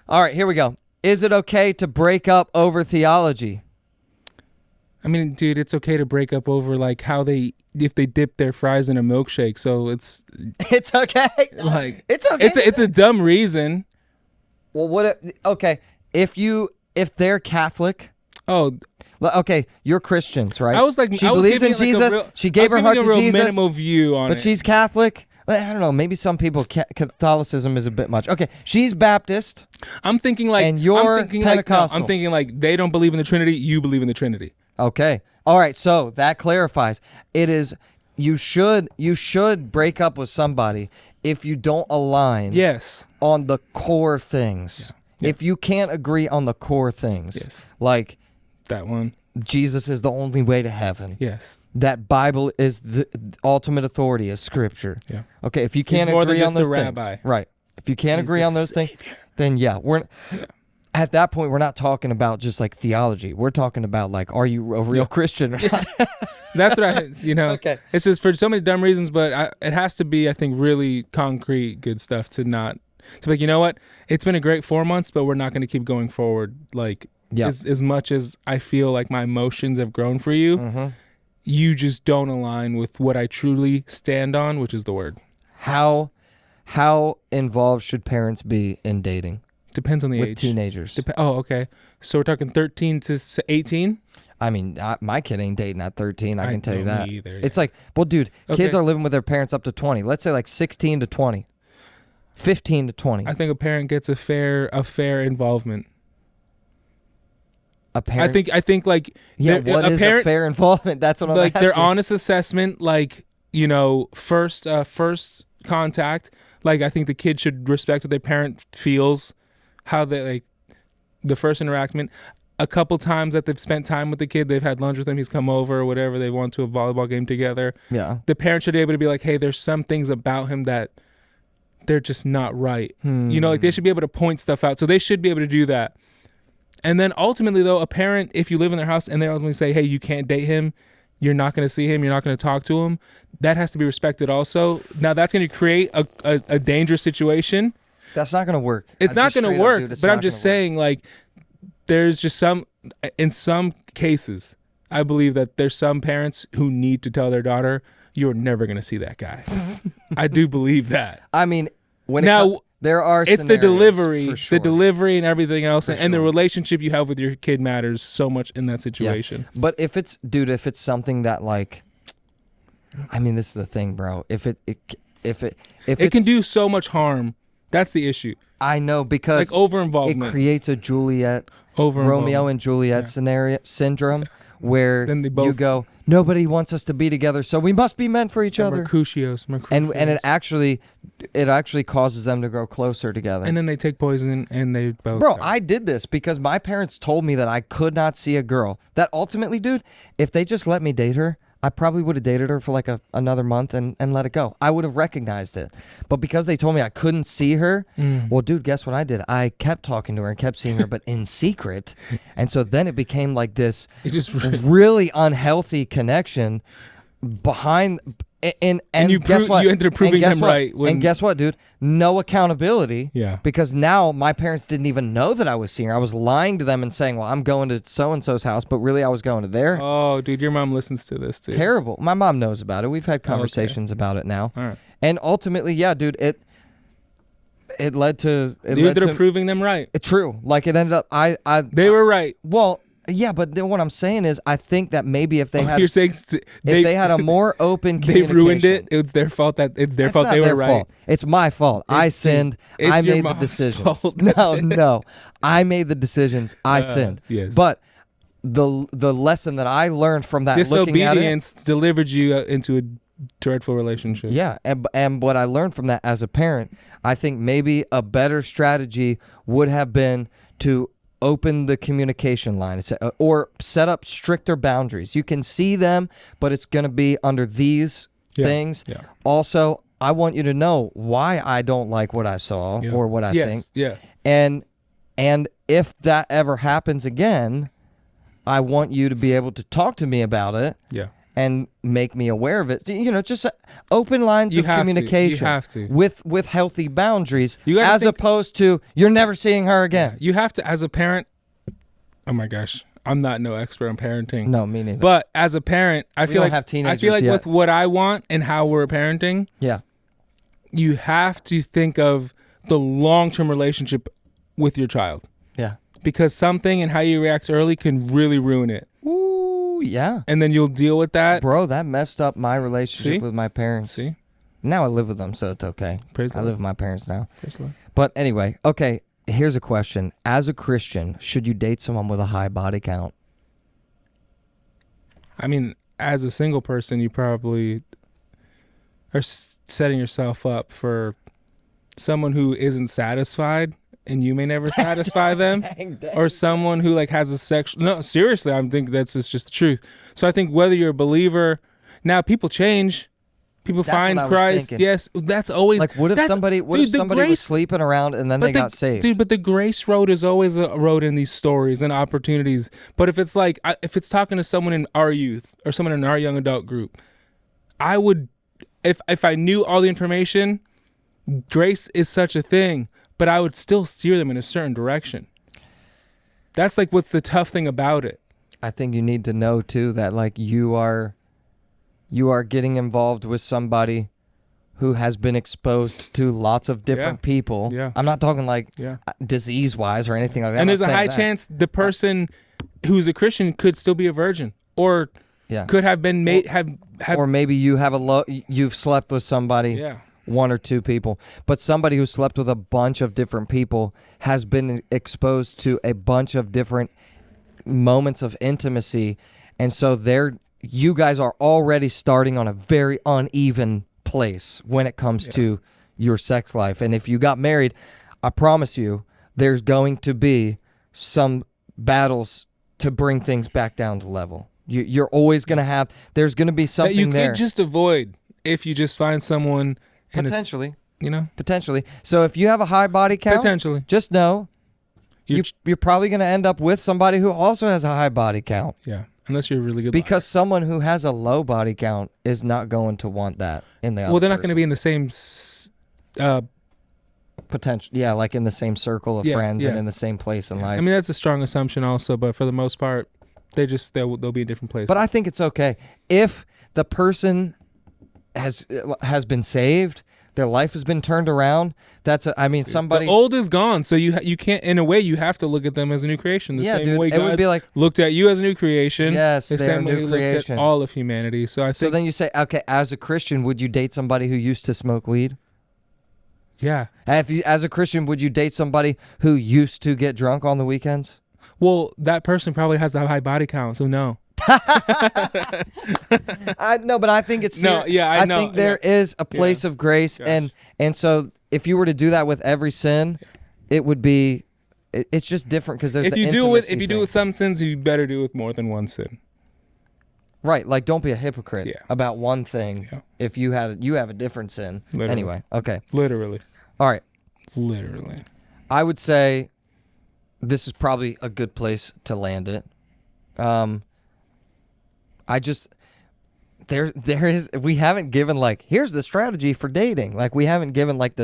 All right, here we go. Is it okay to break up over theology? I mean, dude, it's okay to break up over like if they dip their fries in a milkshake. So it's It's okay. like It's okay. it's a dumb reason. Well, okay, if they're Catholic, Oh, okay, you're Christians, right? I was like, she I was believes in giving it like a Jesus. real- She gave I her was heart giving to a real Jesus, minimal view on but it. she's Catholic. I don't know. Maybe some people Catholicism is a bit much. Okay, she's Baptist. I'm thinking like, And you're I'm thinking Pentecostal. Like, no, I'm thinking like they don't believe in the Trinity. You believe in the Trinity. Okay. All right. So that clarifies. It is you should break up with somebody if you don't align Yes. on the core things. Yeah. If you can't agree on the core things, Yes. like That one. Jesus is the only way to heaven. Yes. That Bible is the ultimate authority, is Scripture. Yeah. Okay, if you can't more than agree on just a those rabbi. things, right? If you can't He's agree the on those things, then yeah, at that point we're not talking about just like theology. We're talking about like, are you a real Christian or not? That's what Okay. It's just for so many dumb reasons, but it has to be, I think, really concrete, good stuff to be like, you know what? It's been a great 4 months, but we're not going to keep going forward. Like, Yeah. as much as I feel like my emotions have grown for you, Mm-hmm. you just don't align with what I truly stand on, which is the word. How involved should parents be in dating Depends on the with age. teenagers? Okay. So we're talking 13 to 18? I mean, my kid ain't dating at 13. I can tell you know, that. me either, It's like, well, dude, kids Okay. are living with their parents up to 20. Let's say like 16 to 20, 15 to 20. I think a parent gets a fair involvement. A parent. I think like Yeah. there- What is a fair involvement? That's what I'm like asking. their honest assessment, like, you know, first contact. Like, I think the kid should respect what their parent feels, how they like the first interaction. A couple times that they've spent time with the kid, they've had lunch with him, he's come over or whatever, they went to a volleyball game together. Yeah. The parent should be able to be like, hey, there's some things about him that they're just not right. You know, like they should be able to point stuff out. So they should be able to do that. And then ultimately, though, a parent, if you live in their house and they ultimately say, hey, you can't date him, you're not going to see him, you're not going to talk to him, that has to be respected also. Now, that's going to create a dangerous situation. That's not going to work. It's I'm not just going to straight up, work, dude, it's but I'm not just gonna work. saying, like, there's just in some cases, I believe that there's some parents who need to tell their daughter, you're never going to see that guy. I do believe that. I mean, when Now, there are It's the scenarios, delivery, for sure. the delivery and everything else, and the sure. relationship you have with your kid matters so much in that situation. But if it's something that like, I mean, this is the thing, bro. If It it's, can do so much harm. That's the issue. I know, because Like over it involvement. creates a Romeo Over and Juliet syndrome where Then they you both- go, nobody wants us to be together, so we must be meant for each other. Mercutius. And it actually causes them to grow closer together. And then they take poison and they both. Bro, die. I did this because my parents told me that I could not see a girl. That ultimately, dude, if they just let me date her, I probably would have dated her for like another month and let it go. I would have recognized it. But because they told me I couldn't see her, well, dude, guess what I did? I kept talking to her and kept seeing her, but in secret. And so then it became like this It just really unhealthy connection behind. And you guess what? you ended up proving And guess him what? right when- And guess what, dude? No accountability. Yeah. Because now my parents didn't even know that I was seeing her. I was lying to them and saying, well, I'm going to so-and-so's house, but really I was going to their. Oh, dude, your mom listens to this too. Terrible. My mom knows about it. We've had conversations about it now. All right. And ultimately, yeah, dude, it led to... You ended up proving them right. True. Like it ended up... They were right. Well, Yeah, but then what I'm saying is, I think that maybe if they had, You're saying if they had a more open they communication, ruined it. It's their fault that it's their That's fault not they were their right. fault. It's my fault. I It's- sinned. it's I your made the mom's decisions. fault. No, I made the decisions. I sinned. yes. But the lesson that I learned from that, looking at it, Disobedience delivered you into a dreadful relationship. yeah, and what I learned from that as a parent, I think maybe a better strategy would have been to open the communication line or set up stricter boundaries. You can see them, but it's going to be under these things. Yeah. Also, I want you to know why I don't like what I saw or what I think. Yeah. And if that ever happens again, I want you to be able to talk to me about it. Yeah. And make me aware of it. You know, just open lines of communication. You have to. With healthy boundaries, as opposed to you're never seeing her again. You have to, as a parent. Oh my gosh, I'm not no expert on parenting. No, me neither. But as a parent, I feel don't like have teenagers I feel like yet. with what I want and how we're parenting, Yeah. you have to think of the long-term relationship with your child, Yeah. because something and how you react early can really ruin it. Ooh, yeah. And then you'll deal with that. Bro, that messed up my relationship with my parents. See? Now I live with them, so it's okay. Praise the I Lord. live with my parents now. Praise the Lord. But anyway, okay, here's a question. As a Christian, should you date someone with a high body count? I mean, as a single person, you probably are setting yourself up for someone who isn't satisfied, and you may never satisfy them, or someone who like has a sexual. No, seriously, I think that's just the truth. So I think whether you're a believer, now people change, people That's find what I was Christ. thinking. Yes, that's always Like, what if that's- somebody dude, the was grace- sleeping around and then they got saved? Dude, but the grace road is always a road in these stories and opportunities. But if it's like, if it's talking to someone in our youth or someone in our young adult group, I would, if I knew all the information, grace is such a thing, but I would still steer them in a certain direction. That's like what's the tough thing about it. I think you need to know too that like you are getting involved with somebody who has been exposed to lots of different people. Yeah. I'm not talking like Yeah. disease wise or anything like that. And I'm there's not a saying high that. chance the person who's a Christian could still be a virgin, or Yeah. could have been made Or maybe you have you've slept with somebody. yeah. One or two people, but somebody who slept with a bunch of different people has been exposed to a bunch of different moments of intimacy, and so you guys are already starting on a very uneven place when it comes to your sex life. And if you got married, I promise you there's going to be some battles to bring things back down to level. You're always going to have, there's going to be something that you there. could just avoid if you just find someone and it's, Potentially. you know, Potentially. So if you have a high body count, potentially just know You're you're probably going to end up with somebody who also has a high body count, yeah, unless you're a really good because someone who has a low body count is not going to want that in the liar. other Well, they're not going to person. be in the same potential. Yeah, like in the same circle of Yeah, friends and yeah. in the same place in life. I mean, that's a strong assumption also, but for the most part they'll be in different places. But I think it's okay if the person has been saved, their life has been turned around. Somebody. the old is gone, so you can't, in a way you have to look at them as a new creation the Yeah, same dude, way it would God be like- looked at you as a new creation. Yes, the they're a same way new he looked creation. at all of humanity. So I think So then you say, okay, as a Christian, would you date somebody who used to smoke weed? yeah. As a Christian, would you date somebody who used to get drunk on the weekends? Well, that person probably has the high body count, so no. I know, but I think it's No, yeah, I know, think there is a place of grace, Gosh. and so if you were to do that with every sin, it would be. It's just different because there's If the you do it intimacy with thing. some sins, you better do it with more than one sin. Right, like don't be a hypocrite Yeah. about one thing. Yeah. If you have a different sin. Literally. Anyway, okay, Literally. all right. Literally. I would say this is probably a good place to land it. I just there is we haven't given like here's the strategy for dating. Like we haven't given like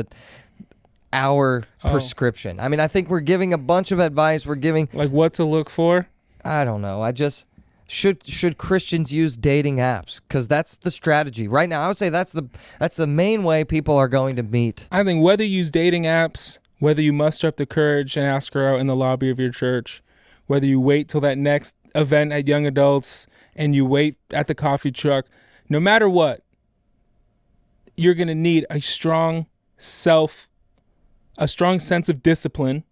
our prescription. I mean, I think we're giving a bunch of advice. We're giving Like what to look for? I don't know. I just should Christians use dating apps? Because that's the strategy right now. I would say that's the main way people are going to meet. I think whether you use dating apps, whether you muster up the courage and ask her out in the lobby of your church, whether you wait till that next event at Young Adults and you wait at the coffee truck, no matter what, you're going to need a strong sense of discipline,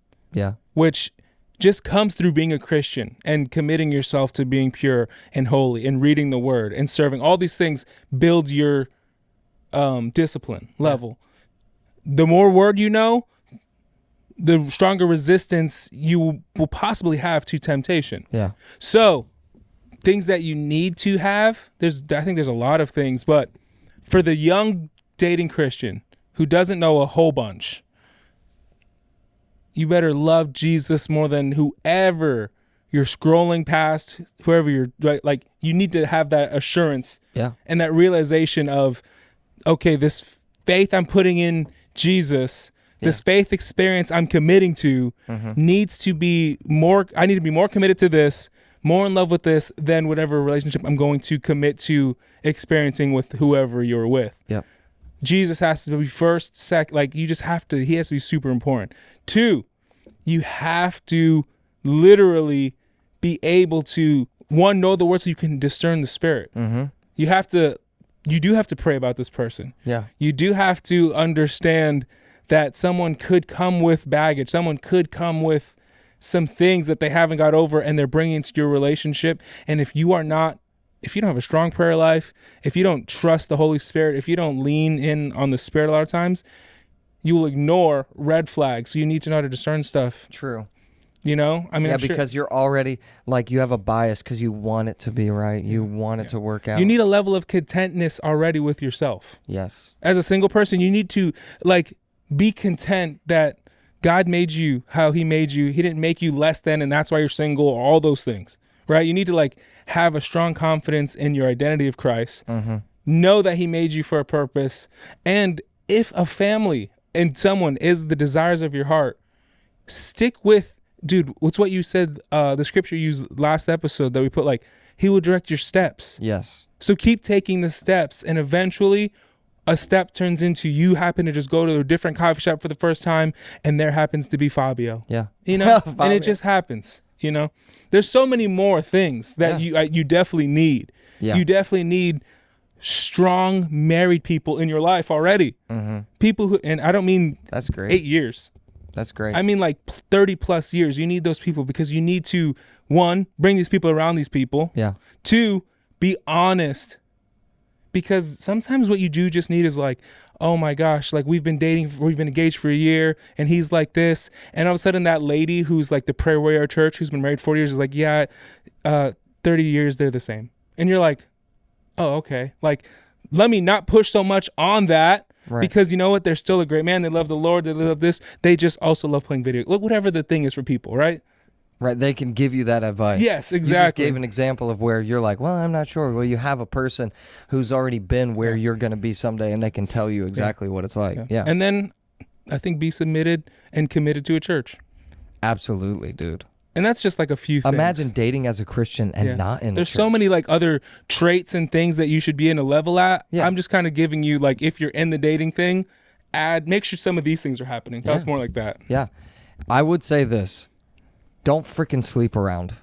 which just comes through being a Christian and committing yourself to being pure and holy and reading the word and serving. All these things build your discipline level. The more word you know, the stronger resistance you will possibly have to temptation. Yeah. So things that you need to have, I think there's a lot of things, but for the young dating Christian who doesn't know a whole bunch, you better love Jesus more than whoever you're scrolling past, whoever you're, right? Like, you need to have that assurance and that realization of, okay, this faith I'm putting in Jesus, this faith experience I'm committing to needs to be more, I need to be more committed to this, more in love with this than whatever relationship I'm going to commit to experiencing with whoever you're with. Yep. Jesus has to be first, second, like he has to be super important. 2, you have to literally be able to, 1, know the word so you can discern the spirit. You do have to pray about this person. Yeah. You do have to understand that someone could come with baggage. Someone could come with some things that they haven't got over and they're bringing into your relationship. And if you don't have a strong prayer life, if you don't trust the Holy Spirit, if you don't lean in on the Spirit a lot of times, you will ignore red flags. So you need to know how to discern stuff. True. You know? I mean, because you're already, like, you have a bias because you want it to be right. You want it to work out. You need a level of contentness already with yourself. Yes. As a single person, you need to, like, be content that God made you how he made you. He didn't make you less than, and that's why you're single, or all those things, right? You need to, like, have a strong confidence in your identity of Christ. Know that he made you for a purpose. And if a family and someone is the desires of your heart, stick with, dude, what's what you said, the scripture you used last episode that we put, like, he will direct your steps. Yes. So keep taking the steps, and eventually a step turns into you happen to just go to a different coffee shop for the first time, and there happens to be Fabio. Yeah. You know, and it just happens. You know, there's so many more things that you definitely need. Yeah. You definitely need strong married people in your life already. People who, and I don't mean that's great. 8 years. That's great. I mean, like 30 plus years. You need those people because you need to, 1, bring these people around these people. Yeah. 2, be honest. Because sometimes what you do just need is like, oh my gosh, like we've been engaged for a year and he's like this. And all of a sudden that lady who's like the prayer warrior church who's been married 40 years is like, 30 years, they're the same. And you're like, oh, okay. Like, let me not push so much on that. Right. Because you know what? They're still a great man. They love the Lord. They love this. They just also love playing video. Look, whatever the thing is for people, right? Right. They can give you that advice. Yes, exactly. You just gave an example of where you're like, well, I'm not sure. Well, you have a person who's already been where you're going to be someday, and they can tell you exactly what it's like. Yeah. And then I think be submitted and committed to a church. Absolutely, dude. And that's just like a few things. Imagine dating as a Christian and not in a There's church. so many like other traits and things that you should be in a level at. Yeah. I'm just kind of giving you, like, if you're in the dating thing, make sure some of these things are happening. That's more like that. Yeah. I would say this. Don't freaking sleep around.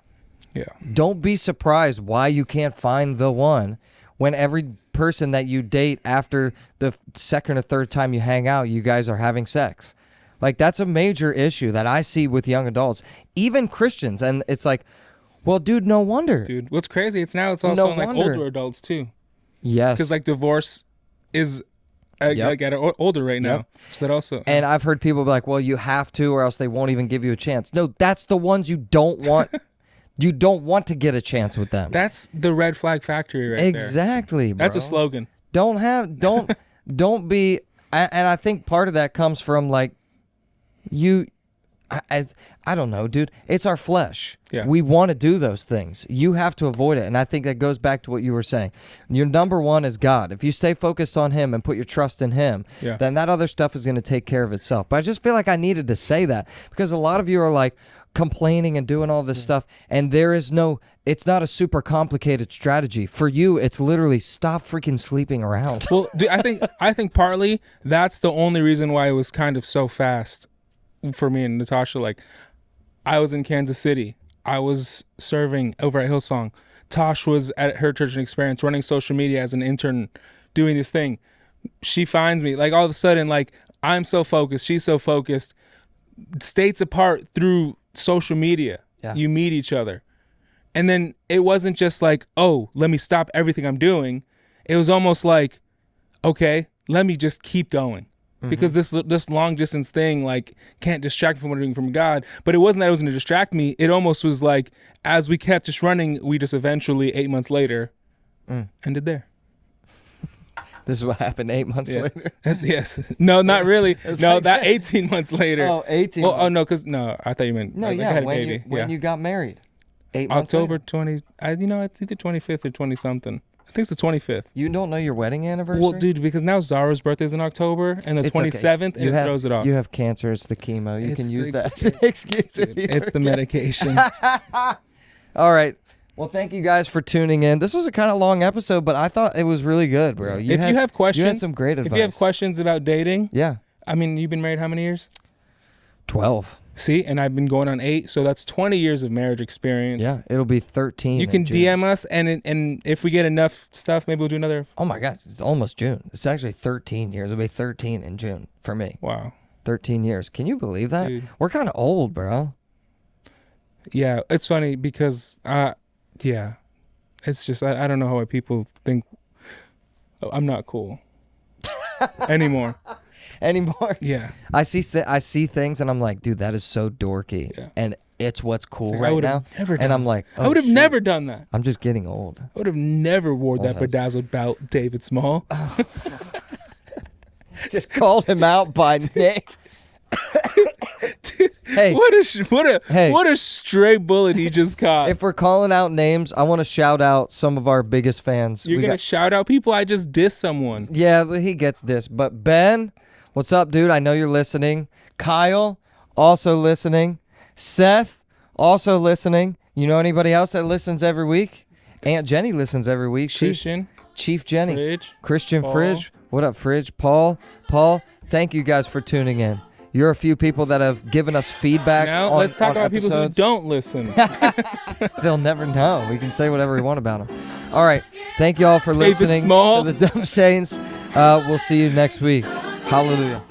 Yeah. Don't be surprised why you can't find the one when every person that you date after the second or third time you hang out, you guys are having sex. Like, that's a major issue that I see with young adults, even Christians. And it's like, well, dude, no wonder. Dude, what's crazy, it's also in like older adults too. Yes. Because like divorce is like at older right now. Yep. So that also. And I've heard people be like, well, you have to or else they won't even give you a chance. No, that's the ones you don't want. You don't want to get a chance with them. That's the red flag factory right there. Exactly, bro. That's a slogan. Don't be, and I think part of that comes from like, I don't know, dude. It's our flesh. Yeah. We want to do those things. You have to avoid it. And I think that goes back to what you were saying. Your number one is God. If you stay focused on him and put your trust in him, then that other stuff is going to take care of itself. But I just feel like I needed to say that because a lot of you are like complaining and doing all this stuff. And it's not a super complicated strategy. For you, it's literally stop freaking sleeping around. Well, dude, I think partly that's the only reason why it was kind of so fast for me and Natasha. Like, I was in Kansas City. I was serving over at Hillsong. Tosh was at her church and experience running social media as an intern, doing this thing. She finds me, like all of a sudden, like I'm so focused, she's so focused, states apart through social media. Yeah. You meet each other. And then it wasn't just like, oh, let me stop everything I'm doing. It was almost like, okay, let me just keep going. Because this long distance thing like can't distract me from what I'm doing from God. But it wasn't that it was going to distract me. It almost was like as we kept just running, we just eventually 8 months later ended there. This is what happened 8 months later. Yes. No, not really. No, like that 18 months later. Oh, 18. Well, oh no, because no, I thought you meant No, like, yeah, I had a when baby. you you got married. 8 months October later. 20. It's either 25th or 20 something. I think it's the 25th. You don't know your wedding anniversary? Well, dude, because now Zara's birthday is in October and the It's okay. 27th, and You it have, throws it off. You have cancer. It's the chemo. You It's can use the- that as an excuse. Dude, if you it's the forget. medication. All right. Well, thank you guys for tuning in. This was a kind of long episode, but I thought it was really good, bro. If you have questions, you had some great advice. If you have questions about dating, yeah, I mean, you've been married how many years? 12. See, and I've been going on 8, so that's 20 years of marriage experience. Yeah, it'll be 13. You in can June. DM us, and if we get enough stuff, maybe we'll do another. Oh my gosh, it's almost June. It's actually 13 years. It'll be 13 in June for me. Wow. 13 years. Can you believe that? Dude. We're kind of old, bro. Yeah, it's funny because, yeah, it's just I don't know how people think I'm not cool anymore. Anymore. Yeah. I see things and I'm like, dude, that is so dorky. Yeah. And it's what's cool Like, I right would've now. never And done I'm like, I would have shoot. never done that. I'm just getting old. I would have never wore that that's- bedazzled belt, David Small. Just called him out by name. Dude, Hey. what a stray bullet he just caught. If we're calling out names, I want to shout out some of our biggest fans. You're gonna shout out people? I just diss someone. Yeah, but he gets this. But Ben, what's up, dude? I know you're listening. Kyle, also listening. Seth, also listening. You know anybody else that listens every week? Aunt Jenny listens every week. Christian, Chief Jenny. Fridge, Christian Paul. Fridge. What up, Fridge? Paul, thank you guys for tuning in. You're a few people that have given us feedback. Now on, let's talk on about people who episodes. don't listen. They'll never know. We can say whatever we want about them. All right. Thank you all for David listening Small. to the Dumb Saints. We'll see you next week. Hallelujah.